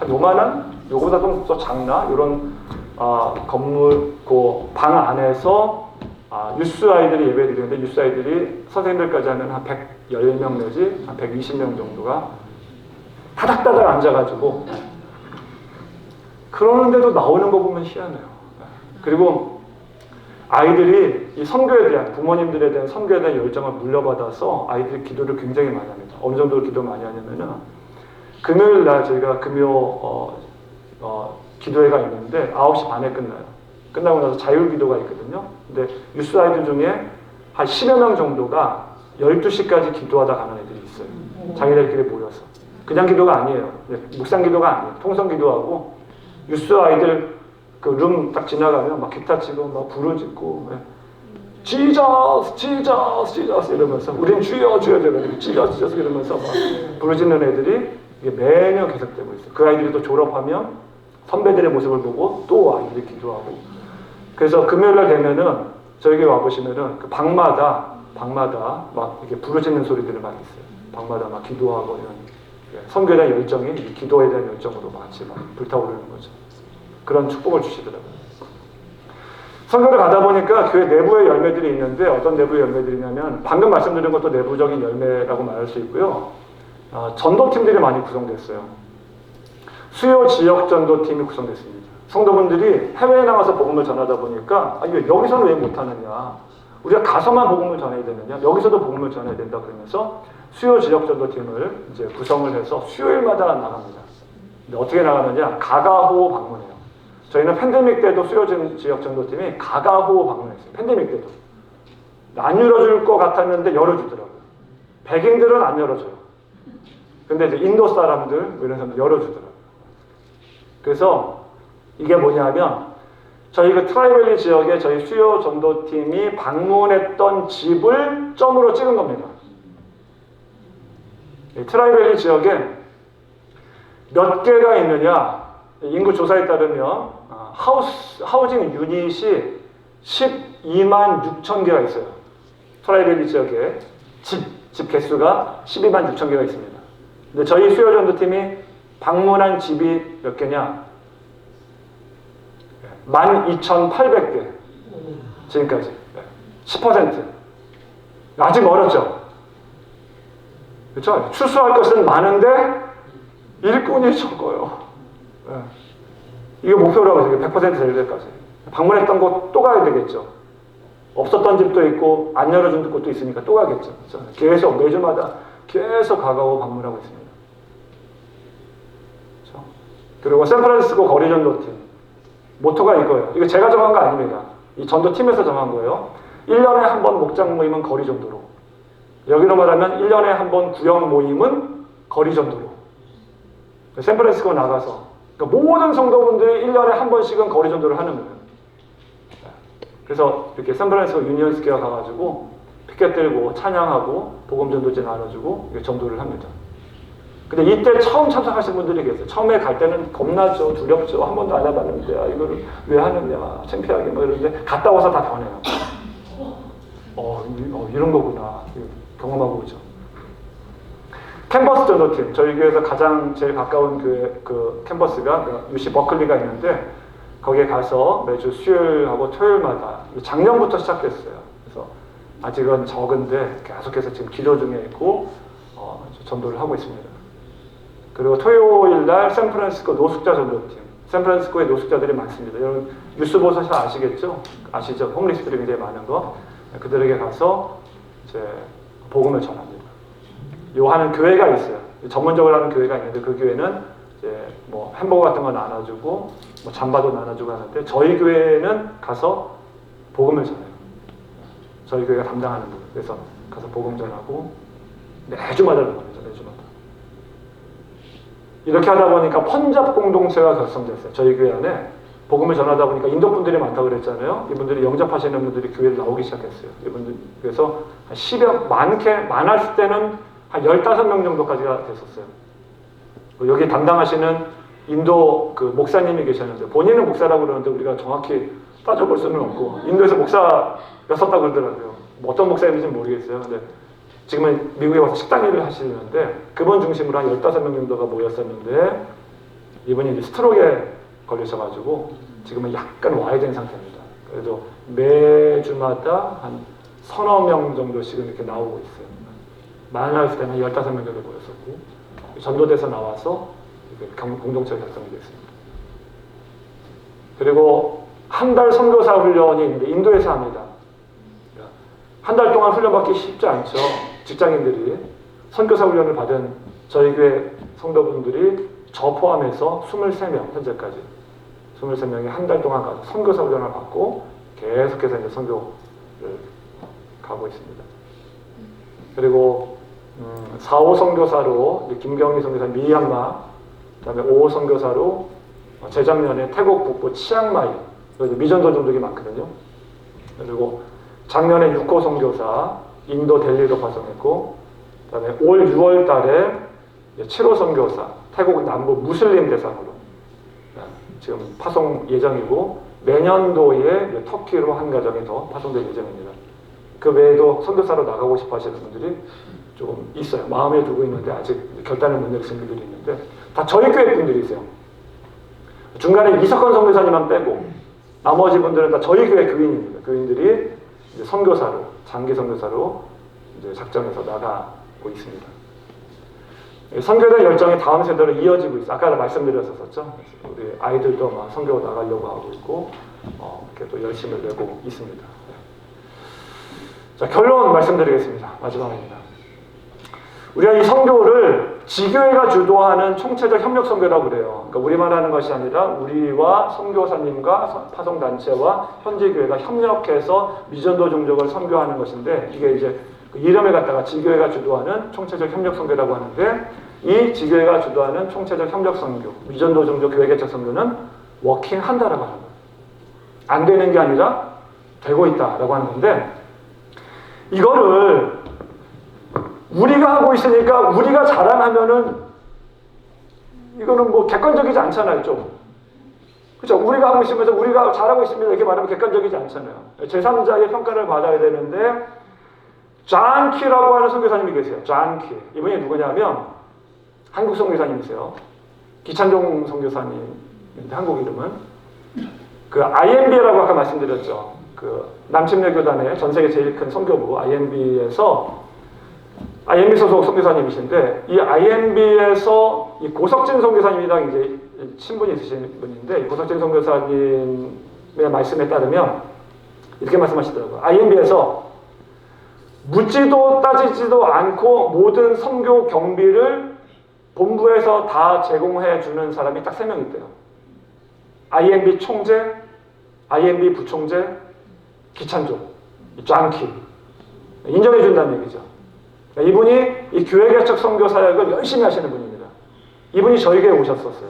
요만한 요거보다 좀 더 작나 이런 건물 그 방 안에서 유스 아이들이 예배드리는데 유스 아이들이 선생님들까지 하면 한 110명 내지 한 120명 정도가 타닥타닥 앉아가지고 그러는데도 나오는 거 보면 희한해요. 그리고 아이들이 이 선교에 대한 부모님들에 대한 선교에 대한 열정을 물려받아서 아이들이 기도를 굉장히 많이 합니다. 어느 정도로 기도 많이 하냐면은 금요일 날 저희가 금요 기도회가 있는데 9시 반에 끝나요. 끝나고 나서 자율 기도가 있거든요. 근데 유스 아이들 중에 한 10여 명 정도가 12시까지 기도하다 가는 애들이 있어요. 자기들끼리 모여서. 그냥 기도가 아니에요. 묵상 기도가 아니에요. 통성 기도하고 유스 아이들 그 룸 딱 지나가면 막 기타 치고 막 부르짖고 지저스 지저스 지저스 이러면서 우린 주여 주여 주여 지저스 지저스 이러면서 막 부르짖는 애들이 이게 매년 계속되고 있어요. 그 아이들이 또 졸업하면 선배들의 모습을 보고 또 아이들이 기도하고 그래서 금요일날 되면은 저에게 와보시면은 그 방마다 막 이렇게 부르짖는 소리들을 많이 있어요. 방마다 막 기도하고 이런 선교에 대한 열정이 기도에 대한 열정으로 마치 막 불타오르는 거죠. 그런 축복을 주시더라고요. 선교를 가다 보니까 교회 내부의 열매들이 있는데 어떤 내부의 열매들이냐면 방금 말씀드린 것도 내부적인 열매라고 말할 수 있고요. 전도팀들이 많이 구성됐어요. 수요 지역 전도팀이 구성됐습니다. 성도분들이 해외에 나가서 복음을 전하다 보니까 여기서는 왜 못하느냐. 우리가 가서만 복음을 전해야 되느냐. 여기서도 복음을 전해야 된다 그러면서 수요 지역 전도팀을 이제 구성을 해서 수요일마다 나갑니다. 근데 어떻게 나가느냐. 가가호 방문해요. 저희는 팬데믹 때도 수요 지역 전도팀이 가가호 방문했어요. 팬데믹 때도. 안 열어줄 것 같았는데 열어주더라고요. 백인들은 안 열어줘요. 근데 이제 인도 사람들 뭐 이런 사람들 열어주더라고요. 그래서 이게 뭐냐면 저희 그 트라이밸리 지역에 저희 수요 전도팀이 방문했던 집을 점으로 찍은 겁니다. 이 트라이밸리 지역에 몇 개가 있느냐 인구 조사에 따르면 하우징 유닛이 12만 6천 개가 있어요. 트라이밸리 지역에 집 개수가 12만 6천 개가 있습니다. 근데 저희 수요 전도팀이 방문한 집이 몇 개냐? 12,800개. 지금까지. 10%. 아직 멀었죠? 그렇죠? 추수할 것은 많은데 일꾼이 적어요. 이게 목표라고 해서 100% 될 때까지. 방문했던 곳 또 가야 되겠죠. 없었던 집도 있고 안 열어준 곳도 있으니까 또 가겠죠. 그렇죠? 계속 매주마다 계속 가가고 방문하고 있습니다. 그렇죠? 그리고 샌프란시스코 거리 전도팀 모토가 이거예요. 이거 제가 정한 거 아닙니다. 이 전도팀에서 정한 거예요. 1년에 한 번 목장 모임은 거리 전도로. 여기로 말하면 1년에 한 번 구역 모임은 거리 전도로. 샌프란시스코 나가서 그러니까 모든 성도분들이 1년에 한 번씩은 거리 전도를 하는 거예요. 그래서 이렇게 샌프란시스코 유니언 스퀘어 가가지고 피켓 들고 찬양하고 복음 전도제 나눠주고 전도를 합니다. 근데 이때 처음 참석하신 분들이 계세요. 처음에 갈 때는 겁나죠, 두렵죠, 한 번도 안 해봤는데 이거를 왜 하느냐, 창피하게 뭐 이러는데 갔다 와서 다 변해요. 이런 거구나 경험하고 오죠. 캠퍼스 전도팀, 저희 교회에서 가장 제일 가까운 교회 그 캠퍼스가 UC 버클리가 있는데 거기에 가서 매주 수요일하고 토요일마다 작년부터 시작됐어요. 그래서 아직은 적은데 계속해서 지금 기도 중에 있고 전도를 하고 있습니다. 그리고 토요일 날 샌프란시스코 노숙자 전도팀. 샌프란시스코에 노숙자들이 많습니다. 여러분 뉴스 보셔서 아시겠죠? 아시죠? 홈리스들이 굉장히 많은 거. 그들에게 가서 이제 복음을 전합니다. 요 하는 교회가 있어요. 전문적으로 하는 교회가 있는데 그 교회는 이제 뭐 햄버거 같은 거 나눠주고 뭐 잠바도 나눠주고 하는데 저희 교회는 가서 복음을 전해요. 저희 교회가 담당하는 분. 그래서 가서 복음 전하고 매주마다 그럽니다. 매주마다. 이렇게 하다 보니까 펀잡 공동체가 결성됐어요. 저희 교회 안에 복음을 전하다 보니까 인도 분들이 많다고 그랬잖아요. 이분들이 영접하시는 분들이 교회를 나오기 시작했어요. 이분들 그래서 한 10여 많았을 때는 한 15명 정도까지가 됐었어요. 여기 담당하시는 인도 그 목사님이 계셨는데 본인은 목사라고 그러는데 우리가 정확히 따져볼 수는 없고 인도에서 목사였었다고 그러더라고요. 뭐 어떤 목사인지는 모르겠어요. 근데 지금은 미국에 와서 식당 일을 하시는데 그분 중심으로 한 15명 정도가 모였었는데 이분이 이제 스트로크에 걸리셔가지고 지금은 약간 와야 되는 상태입니다. 그래도 매주마다 한 서너 명 정도씩은 이렇게 나오고 있어요. 만날 때는 15명 정도 모였었고 전도돼서 나와서 공동체가 결성이 됐습니다. 그리고 한 달 선교사 훈련이 있는데 인도에서 합니다. 한 달 동안 훈련받기 쉽지 않죠. 직장인들이 선교사 훈련을 받은 저희 교회 성도분들이 저 포함해서 23명 현재까지 23명이 한 달 동안 가서 선교사 훈련을 받고 계속해서 이제 선교를 가고 있습니다. 그리고 4호 선교사로 김경희 선교사 미얀마, 그다음에 5호 선교사로 재작년에 태국 북부 치앙마이 미전도 종족이 많거든요. 그리고 작년에 6호 선교사 인도 델리로 파송했고, 그다음에 올 6월 달에 7호 선교사 태국 남부 무슬림 대상으로 지금 파송 예정이고 내년도에 터키로 한 가정이 더 파송될 예정입니다. 그 외에도 선교사로 나가고 싶어 하시는 분들이 조금 있어요. 마음에 두고 있는데 아직 결단을 못 내리신 분들이 있는데 다 저희 교회 분들이세요. 중간에 이석헌 선교사님만 빼고 나머지 분들은 다 저희 교회 교인입니다. 교인들이 이제 선교사로 장기 선교사로 이제 작정해서 나가고 있습니다. 선교에 대한 열정이 다음 세대로 이어지고 있어요. 아까 말씀드렸었죠. 우리 아이들도 막 선교 나가려고 하고 있고 이렇게 또 열심을 내고 있습니다. 자, 결론 말씀드리겠습니다. 마지막입니다. 우리가 이 선교를 지교회가 주도하는 총체적 협력 선교라고 그래요. 그러니까 우리만 하는 것이 아니라 우리와 선교사님과 파송단체와 현지교회가 협력해서 미전도 종족을 선교하는 것인데 이게 이제 그 이름을 갖다가 지교회가 주도하는 총체적 협력 선교라고 하는데 이 지교회가 주도하는 총체적 협력 선교, 미전도 종족 교회 개척 선교는 워킹한다라고 하는 거예요. 안 되는 게 아니라 되고 있다라고 하는 건데 이거를 우리가 하고 있으니까 우리가 자랑하면은 이거는 뭐 객관적이지 않잖아요, 좀. 그렇죠? 우리가 하고 있으면서 우리가 잘하고 있습니다 이렇게 말하면 객관적이지 않잖아요. 제3자의 평가를 받아야 되는데 존 키라고 하는 선교사님이 계세요. 존 키. 이분이 누구냐면 한국 선교사님이세요. 기찬종 선교사님인데 한국 이름은 그 IMB라고 아까 말씀드렸죠. 그 남침례 교단의 전 세계 제일 큰 선교부 IMB에서 IMB 소속 선교사님이신데 이 IMB에서 이 고석진 선교사님이랑 이제 친분이 있으신 분인데 이 고석진 선교사님의 말씀에 따르면 이렇게 말씀하시더라고요. IMB에서 묻지도 따지지도 않고 모든 선교 경비를 본부에서 다 제공해 주는 사람이 딱 3명 있대요. IMB 총재, IMB 부총재, 기찬종, 존키 인정해 준다는 얘기죠. 이분이 이 교회 개척 선교 사역을 열심히 하시는 분입니다. 이분이 저희 교회에 오셨었어요.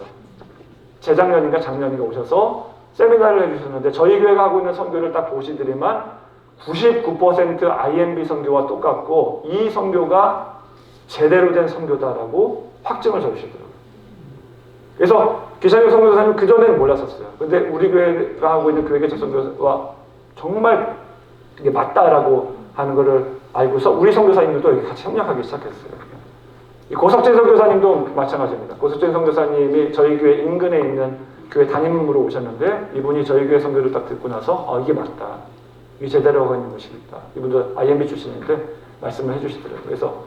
재작년인가 작년인가 오셔서 세미나를 해주셨는데 저희 교회가 하고 있는 선교를 딱 보시더니만 99% IMB 선교와 똑같고 이 선교가 제대로 된 선교다라고 확증을 해주시더라고요. 그래서 기찬용 선교사님 그전에는 몰랐었어요. 근데 우리 교회가 하고 있는 교회 개척 선교와 정말 이게 맞다라고 하는 거를 알고서 우리 선교사님들도 같이 협력하기 시작했어요. 이 고석진 선교사님도 마찬가지입니다. 고석진 선교사님이 저희 교회 인근에 있는 교회 담임으로 오셨는데 이분이 저희 교회 선교를 딱 듣고 나서 이게 맞다. 이게 제대로 하고 있는 것이겠다. 이분도 IMB 출신인데 말씀을 해주시더라고요. 그래서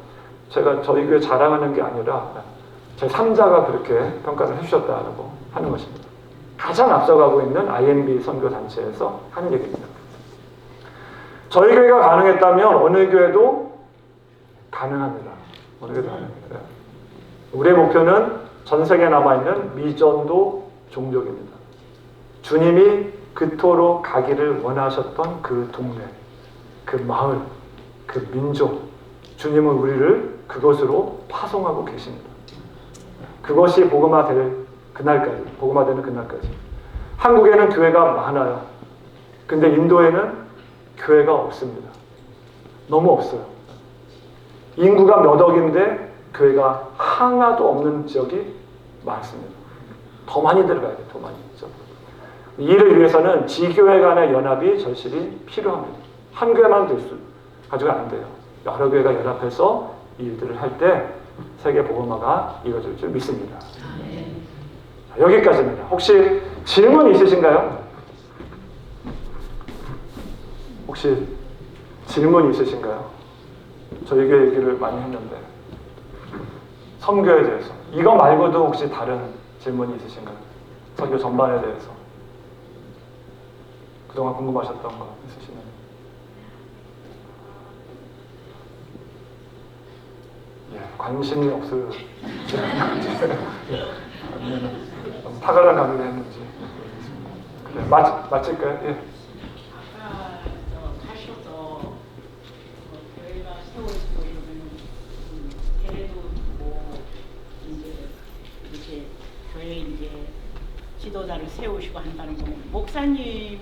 제가 저희 교회 자랑하는 게 아니라 제 3자가 그렇게 평가를 해주셨다라고 하는 것입니다. 가장 앞서가고 있는 IMB 선교단체에서 하는 얘기입니다. 저희 교회가 가능했다면 어느 교회도 가능합니다. 어느 교회도 가능합니다. 우리의 목표는 전 세계에 남아있는 미전도 종족입니다. 주님이 그토록 가기를 원하셨던 그 동네, 그 마을, 그 민족, 주님은 우리를 그것으로 파송하고 계십니다. 그것이 복음화될 그날까지, 복음화되는 그날까지. 한국에는 교회가 많아요. 근데 인도에는 교회가 없습니다. 너무 없어요. 인구가 몇 억인데 교회가 하나도 없는 지역이 많습니다. 더 많이 들어가야 돼, 더 많이. 그렇죠? 이를 위해서는 지교회 간의 연합이 절실히 필요합니다. 한 교회만 가지고 안 돼요. 여러 교회가 연합해서 이 일들을 할 때 세계 복음화가 이루어질 줄 믿습니다. 자, 여기까지입니다. 혹시 질문 있으신가요? 혹시 질문 있으신가요? 저희 교회 얘기를 많이 했는데 선교에 대해서 이거 말고도 혹시 다른 질문이 있으신가요? 선교 전반에 대해서 그동안 궁금하셨던 거 있으시나요? 예, 관심이 없을 아니면 탁월한 감을 했는지. 그래, 맞을까요? 예. 아까 가셔서 교회가 세워지고 이러면 걔네도 뭐 이제 교회 이제 지도자를 세우시고 한다는 거는 목사님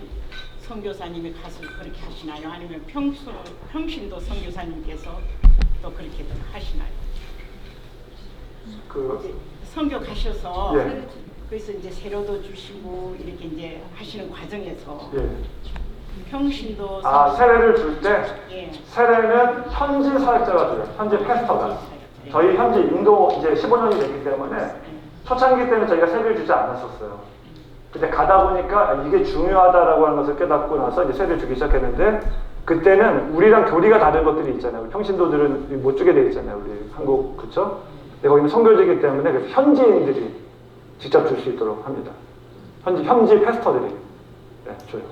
선교사님이 가서 그렇게 하시나요? 아니면 평신도 선교사님께서 또 그렇게 하시나요? 선교 가셔서 예. 그래서 이제 세례도 주시고 이렇게 이제 하시는 과정에서 예. 평신도 세례를 줄 때 예. 세례는 현지 사역자가 줘요. 현지 패스터가. 저희 현지 인도 이제 15년이 됐기 때문에 초창기 때는 저희가 세례를 주지 않았었어요. 근데 가다 보니까 이게 중요하다라고 하는 것을 깨닫고 나서 이제 세례를 주기 시작했는데 그때는 우리랑 교리가 다른 것들이 있잖아요. 평신도들은 못 주게 돼 있잖아요. 우리 한국 그렇죠? 근데 거기는 선교지이기 때문에 그래서 현지인들이 직접 줄 수 있도록 합니다. 현지 패스터들이 줘요.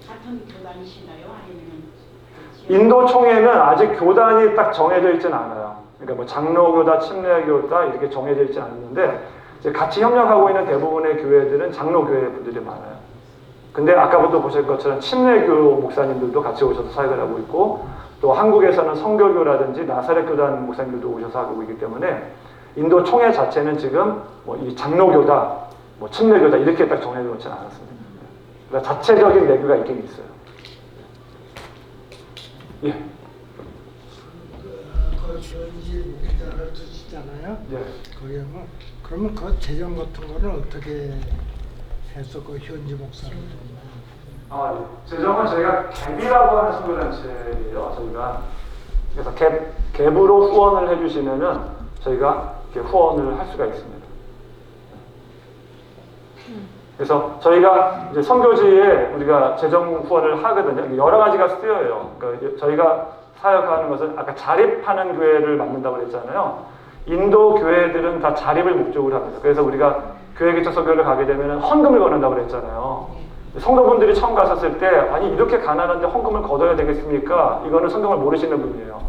같은 교단이시나요? 아니면 인도 총회는 아직 교단이 딱 정해져 있지는 않아요. 그러니까 뭐 장로교다, 침례교다 이렇게 정해져 있지는 않는데 이제 같이 협력하고 있는 대부분의 교회들은 장로교회 분들이 많아요. 근데 아까부터 보실 것처럼 침례교 목사님들도 같이 오셔서 사역을 하고 있고 또 한국에서는 성교교라든지 나사렛 교단 목사님들도 오셔서 하고 있기 때문에 인도 총회 자체는 지금 뭐 이 장로교다, 뭐 침례교다 이렇게 딱 정해져 있지는 않았습니다. 그러니까 자체적인 내교가 있긴 있어요. 예. 그 현지 목사를 두시잖아요. 예. 거기에 뭐 그러면 그 재정 같은 거는 어떻게 해서 그 현지 목사를 예. 재정은 저희가 갭이라고 하는 선교단체예요. 저희가 그래서 갭으로 후원을 해주시면은 저희가 이렇게 후원을 할 수가 있습니다. 그래서 저희가 이제 선교지에 우리가 재정 후원을 하거든요. 여러 가지가 쓰여요. 그러니까 저희가 사역하는 것은 아까 자립하는 교회를 만든다고 그랬잖아요. 인도 교회들은 다 자립을 목적으로 합니다. 그래서 우리가 교회 개척 선교를 가게 되면 헌금을 걷는다고 그랬잖아요. 성도분들이 처음 갔었을 때 아니 이렇게 가난한데 헌금을 걷어야 되겠습니까? 이거는 성경을 모르시는 분이에요.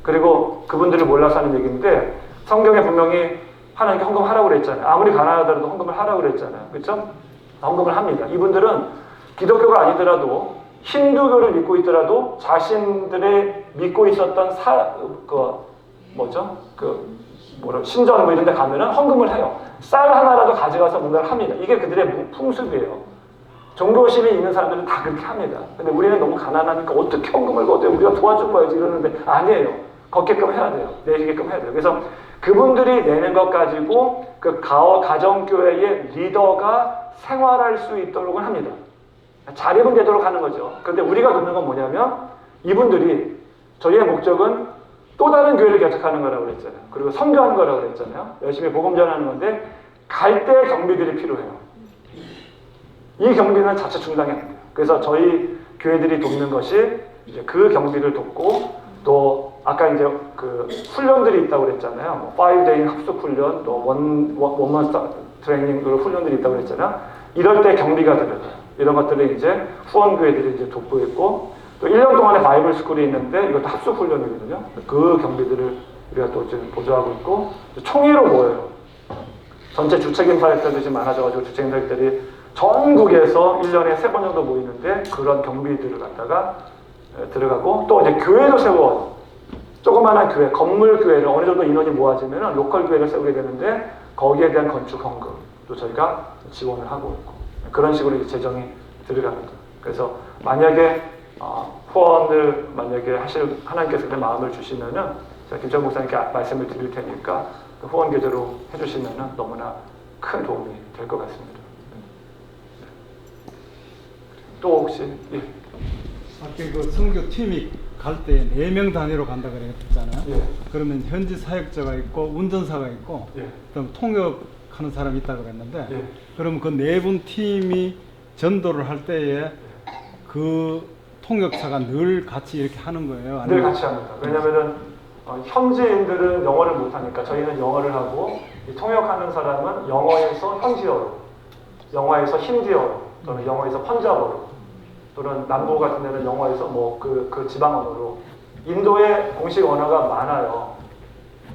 그리고 그분들을 몰라서 하는 얘기인데 성경에 분명히 하나님께 헌금하라고 그랬잖아요. 아무리 가난하더라도 헌금을 하라고 그랬잖아요. 그렇죠? 헌금을 합니다. 이분들은 기독교가 아니더라도 힌두교를 믿고 있더라도 자신들의 믿고 있었던 신전 뭐 이런 데 가면은 헌금을 해요. 쌀 하나라도 가져가서 뭔가를 합니다. 이게 그들의 풍습이에요. 종교심이 있는 사람들은 다 그렇게 합니다. 근데 우리는 너무 가난하니까 어떻게 헌금을 걷어요? 우리가 도와준 거야지 이러는데 아니에요. 걷게끔 해야 돼요. 내시게끔 해야 돼요. 그래서 그분들이 내는 것 가지고 그 가정교회의 리더가 생활할 수 있도록 합니다. 자립은 되도록 하는 거죠. 그런데 우리가 돕는 건 뭐냐면 이분들이 저희의 목적은 또 다른 교회를 개척하는 거라고 그랬잖아요. 그리고 선교하는 거라고 그랬잖아요. 열심히 복음 전하는 건데 갈 때 경비들이 필요해요. 이 경비는 자체 중단이 안 돼요. 그래서 저희 교회들이 돕는 것이 이제 그 경비를 돕고 또 아까 이제 그 훈련들이 있다고 그랬잖아요. 5day 합숙 훈련, 또 원먼 트레이닝 훈련들이 있다고 그랬잖아요. 이럴 때 경비가 들어가요. 이런 것들을 이제 후원교회들이 이제 돕고 있고 또 1년 동안의 바이블 스쿨이 있는데 이것도 합숙 훈련이거든요. 그 경비들을 우리가 또 지금 보조하고 있고 총회로 모여요. 전체 주책임 사역자들이 지금 많아져가지고 주책임 사역자들이 전국에서 1년에 3번 정도 모이는데 그런 경비들을 갖다가 들어가고 또 이제 교회도 세워요. 조그마한 교회, 건물 교회를 어느 정도 인원이 모아지면 로컬 교회를 세우게 되는데 거기에 대한 건축 헌금도 저희가 지원을 하고 있고 그런 식으로 이제 재정이 들어갑니다. 그래서 만약에 후원을 만약에 하나님께서 그 마음을 주시면은 제가 김천 목사님께 말씀을 드릴 테니까 그 후원 계좌로 해주시면은 너무나 큰 도움이 될 것 같습니다. 또 혹시 아까 그 선교 팀이 갈 때 4명 단위로 간다 그랬잖아요. 예. 그러면 현지 사역자가 있고 운전사가 있고 예. 그다음 통역하는 사람이 있다 그랬는데 예. 그러면 그 4분 팀이 전도를 할 때에 그 통역사가 늘 같이 이렇게 하는 거예요? 늘 아니면 같이 합니다. 왜냐면은 현지인들은 영어를 못하니까 저희는 영어를 하고 이 통역하는 사람은 영어에서 현지어로, 영어에서 힌디어로, 또는 영어에서 펀자버로, 또는 남부 같은 데는 영어에서 뭐 그 지방 언어로. 인도의 공식 언어가 많아요.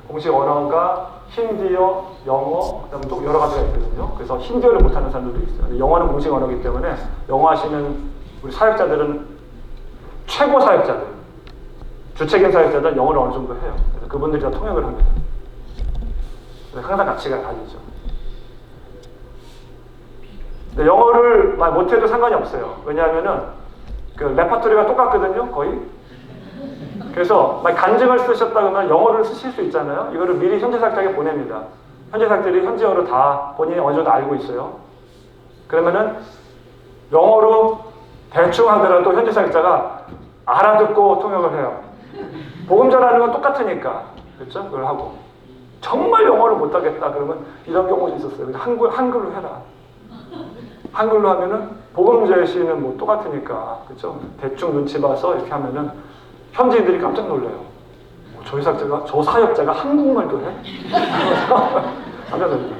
공식 언어가 힌디어, 영어, 그다음에 또 여러 가지가 있거든요. 그래서 힌디어를 못하는 사람들도 있어요. 영어는 공식 언어이기 때문에 영어 하시는 우리 사역자들은 최고 사역자들, 주책임 사역자들은 영어를 어느 정도 해요. 그래서 그분들이 다 통역을 합니다. 그래서 항상 가치가 다르죠. 근데 영어를 막 못해도 상관이 없어요. 왜냐하면은 그 레퍼토리가 똑같거든요, 거의. 그래서 막 간증을 쓰셨다 그러면 영어를 쓰실 수 있잖아요. 이거를 미리 현지 사역자에게 보냅니다. 현지 사역자들이 현지어로 다 본인이 어느 정도 알고 있어요. 그러면은 영어로 대충 하더라도 현지 사역자가 알아듣고 통역을 해요. 복음 전하는 건 똑같으니까. 그렇죠? 그걸 하고. 정말 영어를 못하겠다 그러면 이런 경우도 있었어요. 한글로 해라. 한글로 하면은 복음 제시는 뭐 똑같으니까. 그렇죠? 대충 눈치 봐서 이렇게 하면은 현지인들이 깜짝 놀래요. 저 사역자가 한국말도 해? 깜짝 놀래요.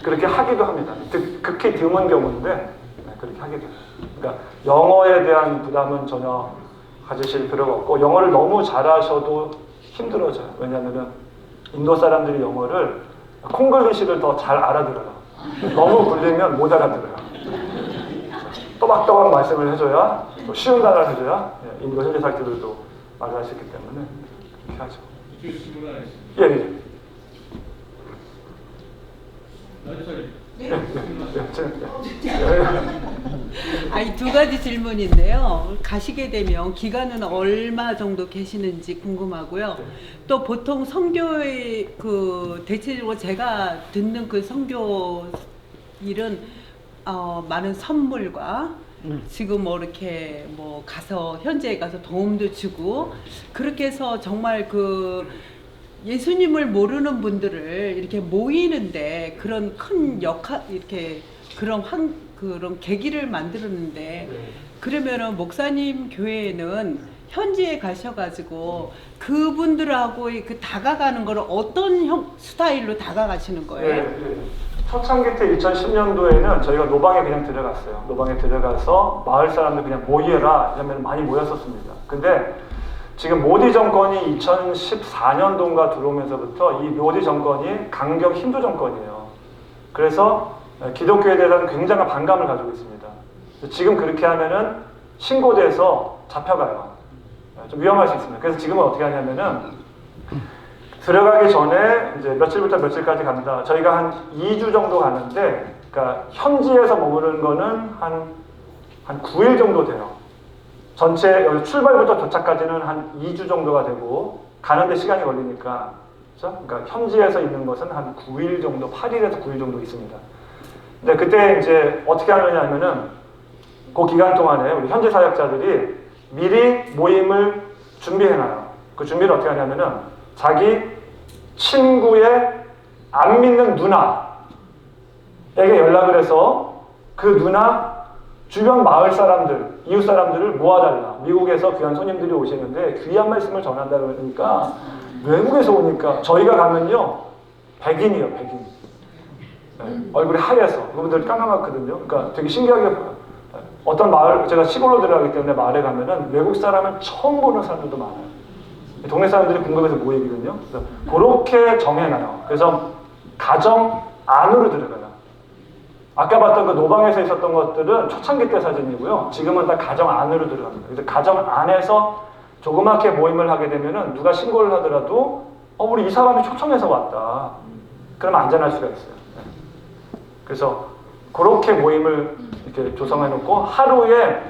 그렇게 하기도 합니다. 극히 드문 경우인데 그렇게 하게 돼요. 그러니까 영어에 대한 부담은 전혀 가지실 필요가 없고 영어를 너무 잘하셔도 힘들어져요. 왜냐하면 인도 사람들이 영어를 콩글리시를 더 잘 알아들어요. 너무 굴리면 못 알아들어요. 또박또박 말씀을 해줘야 또 쉬운 단어를 해줘야 인도 현지 사역자들도 말을 하시기 때문에 그렇게 하죠. 예. 아니, 2가지 질문인데요. 가시게 되면 기간은 얼마 정도 계시는지 궁금하고요. 또 보통 선교의 그 대체적으로 제가 듣는 그 선교 일은 많은 선물과 지금 뭐 이렇게 뭐 가서 현지에 가서 도움도 주고 그렇게 해서 정말 그 예수님을 모르는 분들을 이렇게 모이는데 그런 큰 역할 이렇게 그런 계기를 만들었는데 그러면은 목사님 교회에는 현지에 가셔가지고 그분들하고 그 다가가는 거를 어떤 스타일로 다가가시는 거예요? 초창기 때 2010년도에는 저희가 노방에 그냥 들어갔어요. 노방에 들어가서 마을 사람들 그냥 모이라 하면 많이 모였었습니다. 근데 지금 모디 정권이 2014년도인가 들어오면서부터 이 모디 정권이 강경 힌두 정권이에요. 그래서 기독교에 대한 굉장한 반감을 가지고 있습니다. 지금 그렇게 하면은 신고돼서 잡혀가요. 좀 위험할 수 있습니다. 그래서 지금은 어떻게 하냐면은 들어가기 전에 이제 며칠부터 며칠까지 갑니다. 저희가 한 2주 정도 가는데, 그러니까 현지에서 머무르는 거는 한 9일 정도 돼요. 전체 여기 출발부터 도착까지는 한 2주 정도가 되고 가는데 시간이 걸리니까, 그렇죠? 그러니까 현지에서 있는 것은 한 9일 정도, 8일에서 9일 정도 있습니다. 근데 그때 이제 어떻게 하느냐 하면은 그 기간 동안에 우리 현지 사역자들이 미리 모임을 준비해놔요. 그 준비를 어떻게 하냐면은 자기 친구의 안 믿는 누나에게 연락을 해서 그 누나 주변 마을 사람들, 이웃 사람들을 모아달라. 미국에서 귀한 손님들이 오시는데 귀한 말씀을 전한다 그러니까 외국에서 오니까 저희가 가면요 백인이에요, 백인. 얼굴이 하얘서 그분들 깜깜하거든요. 그러니까 되게 신기하게 보여요. 어떤 마을, 제가 시골로 들어가기 때문에 마을에 가면은 외국 사람을 처음 보는 사람들도 많아요. 동네 사람들이 궁금해서 모이거든요. 그래서 그렇게 정해놔요. 그래서 가정 안으로 들어가요. 아까 봤던 그 노방에서 있었던 것들은 초창기 때 사진이고요. 지금은 다 가정 안으로 들어갑니다. 그래서 가정 안에서 조그맣게 모임을 하게 되면은 누가 신고를 하더라도 우리 이 사람이 초청해서 왔다. 그러면 안전할 수가 있어요. 그래서 그렇게 모임을 이렇게 조성해 놓고 하루에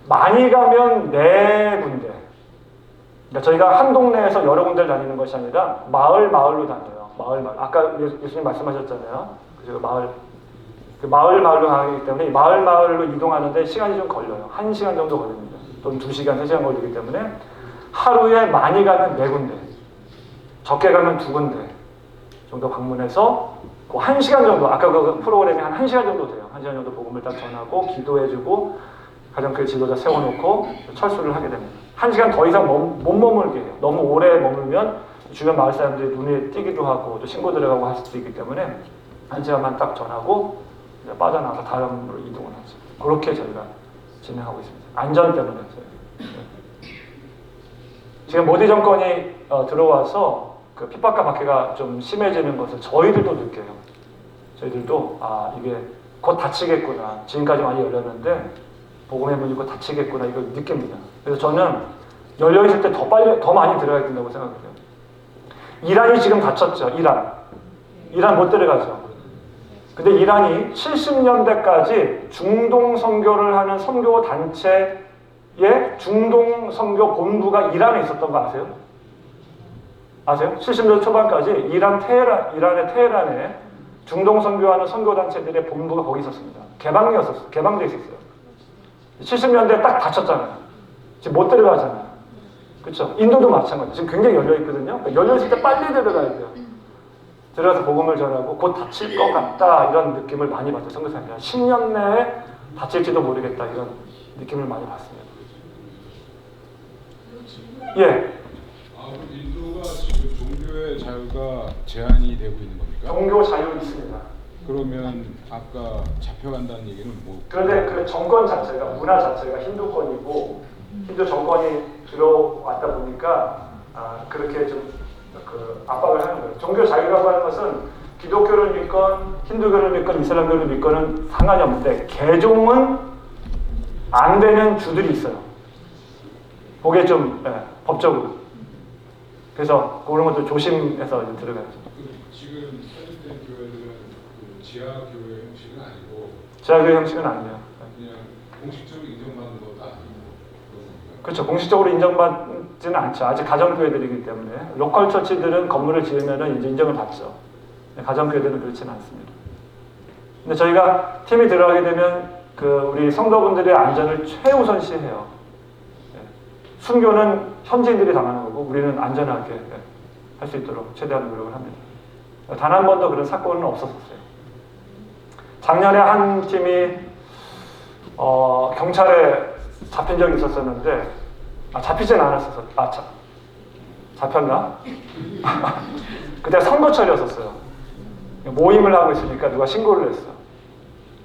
많이 가면 4군데. 그러니까 저희가 한 동네에서 여러 군데를 다니는 것이 아니라 마을로 다녀요. 마을. 아까 예수님 말씀하셨잖아요. 그죠? 마을로 가기 때문에 마을로 이동하는데 시간이 좀 걸려요. 1시간 정도 걸립니다. 또는 2시간, 3시간 걸리기 때문에 하루에 많이 가면 4군데, 적게 가면 2군데 정도 방문해서 그 1시간 정도, 아까 그 프로그램이 한 1시간 정도 돼요. 1시간 정도 복음을 딱 전하고 기도해주고 가정교회 지도자 세워놓고 철수를 하게 됩니다. 1시간 더 이상 못 머물게 해요. 너무 오래 머물면 주변 마을 사람들이 눈에 띄기도 하고 또 신고 들어가고 할 수도 있기 때문에 1시간만 딱 전하고 이제 빠져나가서 다음으로 이동을 하죠. 그렇게 저희가 진행하고 있습니다. 안전 때문에. 지금 모디 정권이 들어와서 그 핍박과 박해가 좀 심해지는 것을 저희들도 느껴요. 저희들도 이게 곧 닫히겠구나. 지금까지 많이 열렸는데 복음의 문이 곧 닫히겠구나 이걸 느낍니다. 그래서 저는 열려 있을 때 더 많이 들어가야 된다고 생각해요. 이란이 지금 닫혔죠. 이란 못 들어가죠. 근데 이란이 70년대까지 중동 선교를 하는 선교 단체의 중동 선교 본부가 이란에 있었던 거 아세요? 아세요? 70년대 초반까지 이란의 테헤란에 중동 선교하는 선교 단체들의 본부가 거기 있었습니다. 개방돼 있었어요. 70년대에 딱 닫혔잖아요. 지금 못 들어가잖아요. 그렇죠? 인도도 마찬가지예요. 지금 굉장히 열려 있거든요. 그러니까 열려 있을 때 빨리 들어가야 돼요. 들어가서 복음을 전하고 곧 닫힐 것 같다 이런 느낌을 많이 받죠. 선교사님이 10년 내에 닫힐지도 모르겠다 이런 느낌을 많이 받습니다. 예. 인도가 지금 종교의 자유가 제한이 되고 있는 겁니까? 종교 자유 있습니다. 그러면 아까 잡혀간다는 얘기는 뭐? 그런데 그 정권 자체가 문화 자체가 힌두권이고 힌두 정권이 들어왔다 보니까 그렇게 좀 그 압박을 하는 거예요. 종교 자유라고 하는 것은 기독교를 믿건 힌두교를 믿건 이슬람교를 믿건은 상관이 없는데 개종은 안 되는 주들이 있어요. 그게 좀 법적으로. 그래서 그런 것도 조심해서 이제 들어가야죠. 지금 설립된 교회들은 그 지하 교회 형식은 아니고 지하교회 형식은 아니에요. 그냥 공식적으로 인정받는 것도 아니고 그런 겁니까? 그렇죠. 공식적으로 인정받지는 않죠. 아직 가정교회들이기 때문에. 로컬 처치들은 건물을 지으면 이제 인정을 받죠. 가정교회들은 그렇지는 않습니다. 근데 저희가 팀이 들어가게 되면 그 우리 성도분들의 안전을 최우선시해요. 순교는 현지인들이 당하는 거고 우리는 안전하게 할 수 있도록 최대한 노력을 합니다. 단 한 번도 그런 사건은 없었어요. 작년에 한 팀이 경찰에 잡힌 적이 있었었는데 잡히진 않았었어요. 잡혔나? 그때 선거철이었었어요. 모임을 하고 있으니까 누가 신고를 했어.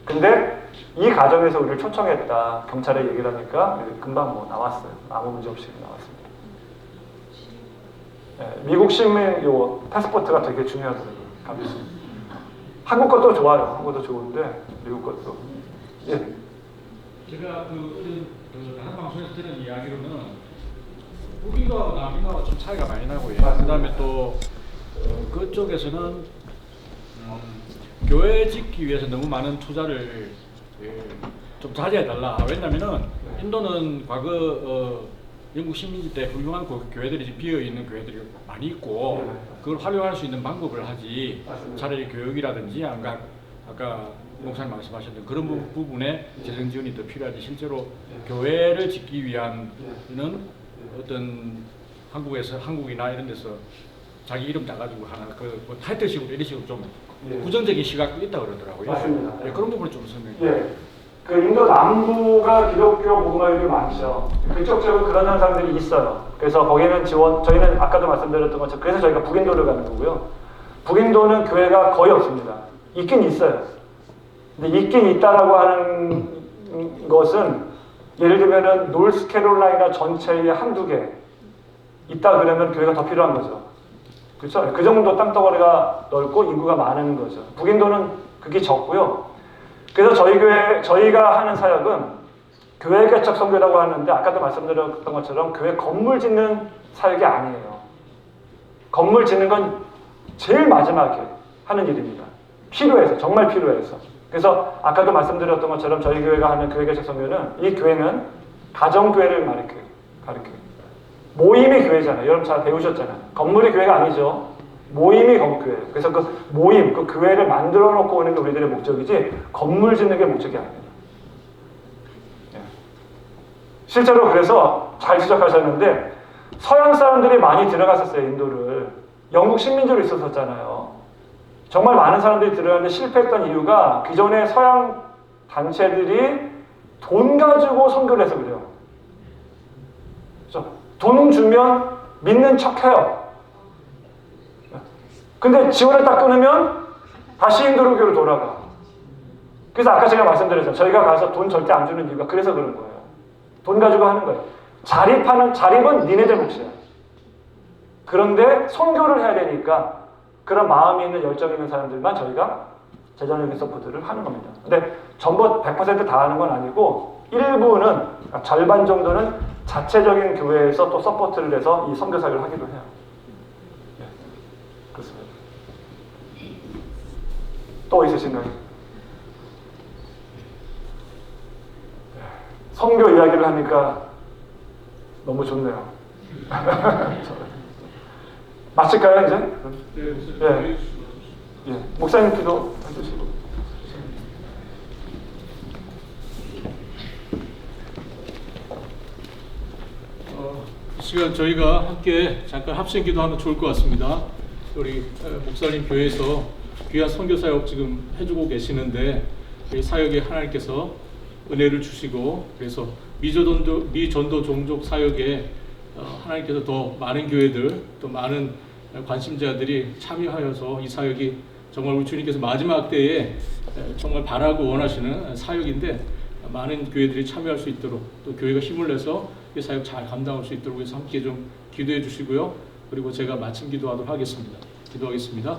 근데 이 과정에서 우리를 초청했다. 경찰에 얘기를 하니까 금방 나왔어요. 아무 문제 없이 나왔습니다. 미국 시민 요 패스포트가 되게 중요하더라고요. 한국 것도 좋아요. 한국도 좋은데 미국 것도. 예. 제가 다른 방송에서 들은 이야기로는 북인도하고 남인도하고 좀 차이가 많이 나고요. 그다음에 또 그쪽에서는 교회 짓기 위해서 너무 많은 투자를 좀 자제해달라. 왜냐면은 인도는 과거 영국 식민지 때 훌륭한 교회들이 비어있는 교회들이 많이 있고 그걸 활용할 수 있는 방법을 하지. 차라리 교육이라든지 아까 목사님 말씀하셨던 그런 부분에 재정 지원이 더 필요하지. 실제로 교회를 짓기 위한 어떤 한국이나 이런 데서 자기 이름 따가지고 하나 그 타이틀식으로 이런 식으로 좀 부정적인 시각도 있다고 그러더라고요. 맞습니다. 그런 부분을 좀 설명해. 그 인도 남부가 기독교 복음화율이 많죠. 그쪽 지역은 그런 현상들이 있어요. 그래서 거기는 저희는 아까도 말씀드렸던 것처럼 그래서 저희가 북인도를 가는 거고요. 북인도는 교회가 거의 없습니다. 있긴 있어요. 근데 있긴 있다라고 하는 것은 예를 들면은 노스캐롤라이나 전체에 한두 개 있다 그러면 교회가 더 필요한 거죠. 그렇죠? 그 정도 땅덩어리가 넓고 인구가 많은 거죠. 북인도는 그게 적고요. 그래서 저희가 하는 사역은 교회 개척 선교라고 하는데 아까도 말씀드렸던 것처럼 교회 건물 짓는 사역이 아니에요. 건물 짓는 건 제일 마지막에 하는 일입니다. 필요해서, 정말 필요해서. 그래서 아까도 말씀드렸던 것처럼 저희 교회가 하는 교회 개척 선교는 이 교회는 가정교회를 가르쳐요. 모임이 교회잖아요. 여러분 잘 배우셨잖아요. 건물이 교회가 아니죠. 모임이 건교회예요. 그래서 그 모임, 그 교회를 만들어 놓고 오는 게 우리들의 목적이지 건물 짓는 게 목적이 아닙니다. 예. 실제로 그래서 잘 지적하셨는데 서양 사람들이 많이 들어갔었어요. 인도를. 영국 식민지로 있었잖아요. 정말 많은 사람들이 들어갔는데 실패했던 이유가 기존의 서양 단체들이 돈 가지고 선교를 해서 그래요. 그래서 돈 주면 믿는 척해요. 근데 지원을 딱 끊으면 다시 힌두교로 돌아가. 그래서 아까 제가 말씀드렸잖아요. 저희가 가서 돈 절대 안 주는 이유가 그래서 그런 거예요. 돈 가지고 하는 거예요. 자립은 니네들 몫이야. 그런데 선교를 해야 되니까 그런 마음이 있는 열정이 있는 사람들만 저희가 재정적인 서포트를 하는 겁니다. 근데 전부 100% 다 하는 건 아니고 일부는 절반 정도는 자체적인 교회에서 또 서포트를 해서 이 선교 사역을 하기도 해요. 네, 그렇습니다. 또 있으신가요? 선교 이야기를 하니까 너무 좋네요. 마칠까요 이제? 네. 예, 목사님 기도 해주시고. 이 시간 저희가 함께 잠깐 합심 기도하면 좋을 것 같습니다. 우리 목사님 교회에서 귀한 선교 사역 지금 해주고 계시는데 이 사역에 하나님께서 은혜를 주시고 그래서 미전도 종족 사역에 하나님께서 더 많은 교회들 또 많은 관심자들이 참여하여서 이 사역이 정말 우리 주님께서 마지막 때에 정말 바라고 원하시는 사역인데 많은 교회들이 참여할 수 있도록 또 교회가 힘을 내서 이 사역 잘 감당할 수 있도록 해서 함께 좀 기도해 주시고요. 그리고 제가 마침 기도하도록 하겠습니다. 기도하겠습니다.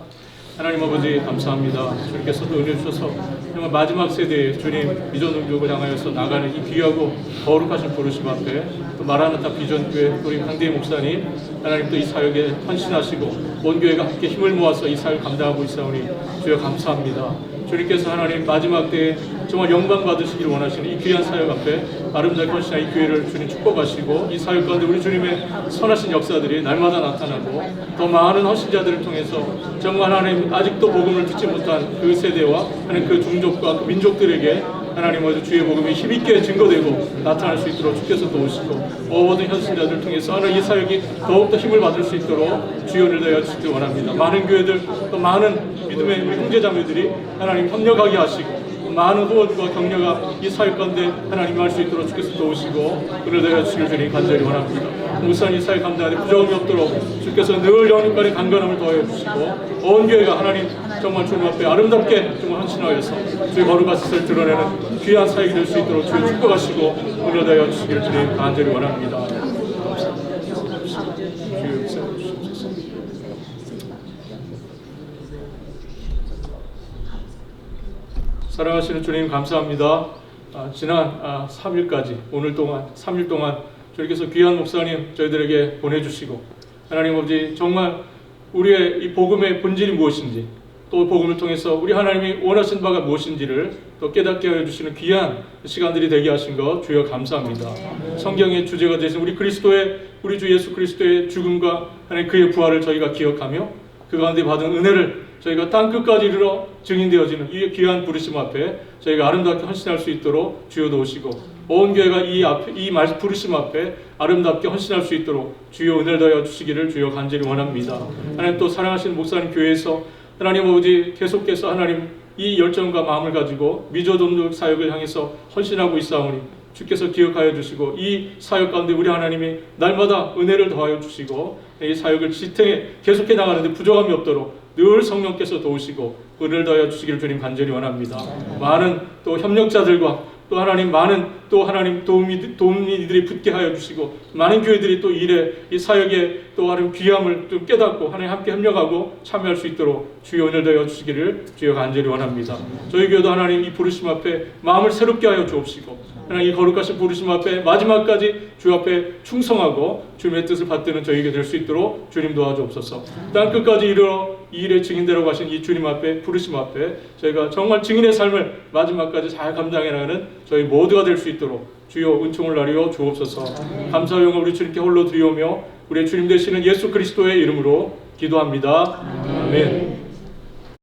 하나님 아버지 감사합니다. 주님께서도 은혜 주셔서 정말 마지막 세대에 주님 비전운동을 향하여서 나가는 이 귀하고 거룩하신 부르심 앞에 또 마라나타 비전교회 우리 강대희 목사님 하나님 또 이 사역에 헌신하시고 온 교회가 함께 힘을 모아서 이 사역 감당하고 있사오니 주여 감사합니다. 주님께서 하나님 마지막 때에 정말 영광 받으시기를 원하시는 이 귀한 사역 앞에 아름답게 헌신한 이 교회를 주님 축복하시고 이 사역 가운데 우리 주님의 선하신 역사들이 날마다 나타나고 더 많은 헌신자들을 통해서 정말 하나님 아직도 복음을 듣지 못한 그 세대와 하나님 그 종족과 그 민족들에게 하나님 아버지 주의 복음이 힘있게 증거되고 나타날 수 있도록 주께서 도우시고 모든 현신자들을 통해서 하나님 이 사역이 더욱더 힘을 받을 수 있도록 주연을 내어 주시기 원합니다. 많은 교회들 또 많은 믿음의 우리 형제자매들이 하나님 협력하게 하시고 많은 후원과 격려가 이 사역 가운데 하나님 할 수 있도록 주께서 도우시고 그를 내어 주시길 주님 간절히 원합니다. 목사님 이 사역 감당하는 부정함이 없도록 주께서 늘 영육간의 강건함을 더해 주시고 온 교회가 하나님 정말 주님 앞에 아름답게 정말 헌신하여서 주의 거룩하신 것을 드러내는 귀한 사역이 될 수 있도록 주의 축복하시고 그를 내어 주시길 주님 간절히 원합니다. 사랑하시는 주님 감사합니다. 지난 3일까지 오늘 동안 3일 동안 주님께서 귀한 목사님 저희들에게 보내주시고 하나님 아버지 정말 우리의 이 복음의 본질이 무엇인지 또 복음을 통해서 우리 하나님이 원하신 바가 무엇인지를 또 깨닫게 하여 주시는 귀한 시간들이 되게 하신 것 주여 감사합니다. 성경의 주제가 되신 우리 주 예수 그리스도의 죽음과 하나님 그의 부활을 저희가 기억하며 그 가운데 받은 은혜를 저희가 땅끝까지 이르러 증인되어지는 이 귀한 부르심 앞에 저희가 아름답게 헌신할 수 있도록 주여 도우시고 온 교회가 이 부르심 앞에 아름답게 헌신할 수 있도록 주여 은혜를 더하여 주시기를 주여 간절히 원합니다. 하나님 또 사랑하시는 목사님 교회에서 하나님 아버지 계속해서 하나님 이 열정과 마음을 가지고 미조동족 사역을 향해서 헌신하고 있사오니 주께서 기억하여 주시고 이 사역 가운데 우리 하나님이 날마다 은혜를 더하여 주시고 이 사역을 지탱해 계속해 나가는데 부족함이 없도록 늘 성령께서 도우시고 은혜를 더하여 주시기를 주님 간절히 원합니다. 많은 또 협력자들과 또 하나님 많은 또 하나님 도우미들이 붙게 하여 주시고 많은 교회들이 또 이 사역에 또 하나님 귀함을 좀 깨닫고 하나님 함께 협력하고 참여할 수 있도록 주여 은혜를 더하여 주시기를 주여 간절히 원합니다. 저희 교회도 하나님 이 부르심 앞에 마음을 새롭게 하여 주옵시고 하나님 이 거룩하신 부르심 앞에 마지막까지 주 앞에 충성하고 주님의 뜻을 받드는 저희에게 될 수 있도록 주님 도와주옵소서. 땅끝까지 이르러 이 일의 증인되라고 하신 이 주님 앞에 부르심 앞에 저희가 정말 증인의 삶을 마지막까지 잘 감당해 나가는 저희 모두가 될 수 있도록 주여 은총을 나리여 주옵소서. 감사와 영광 우리 주님께 홀로 드리오며 우리의 주님 되시는 예수 그리스도의 이름으로 기도합니다. 아멘.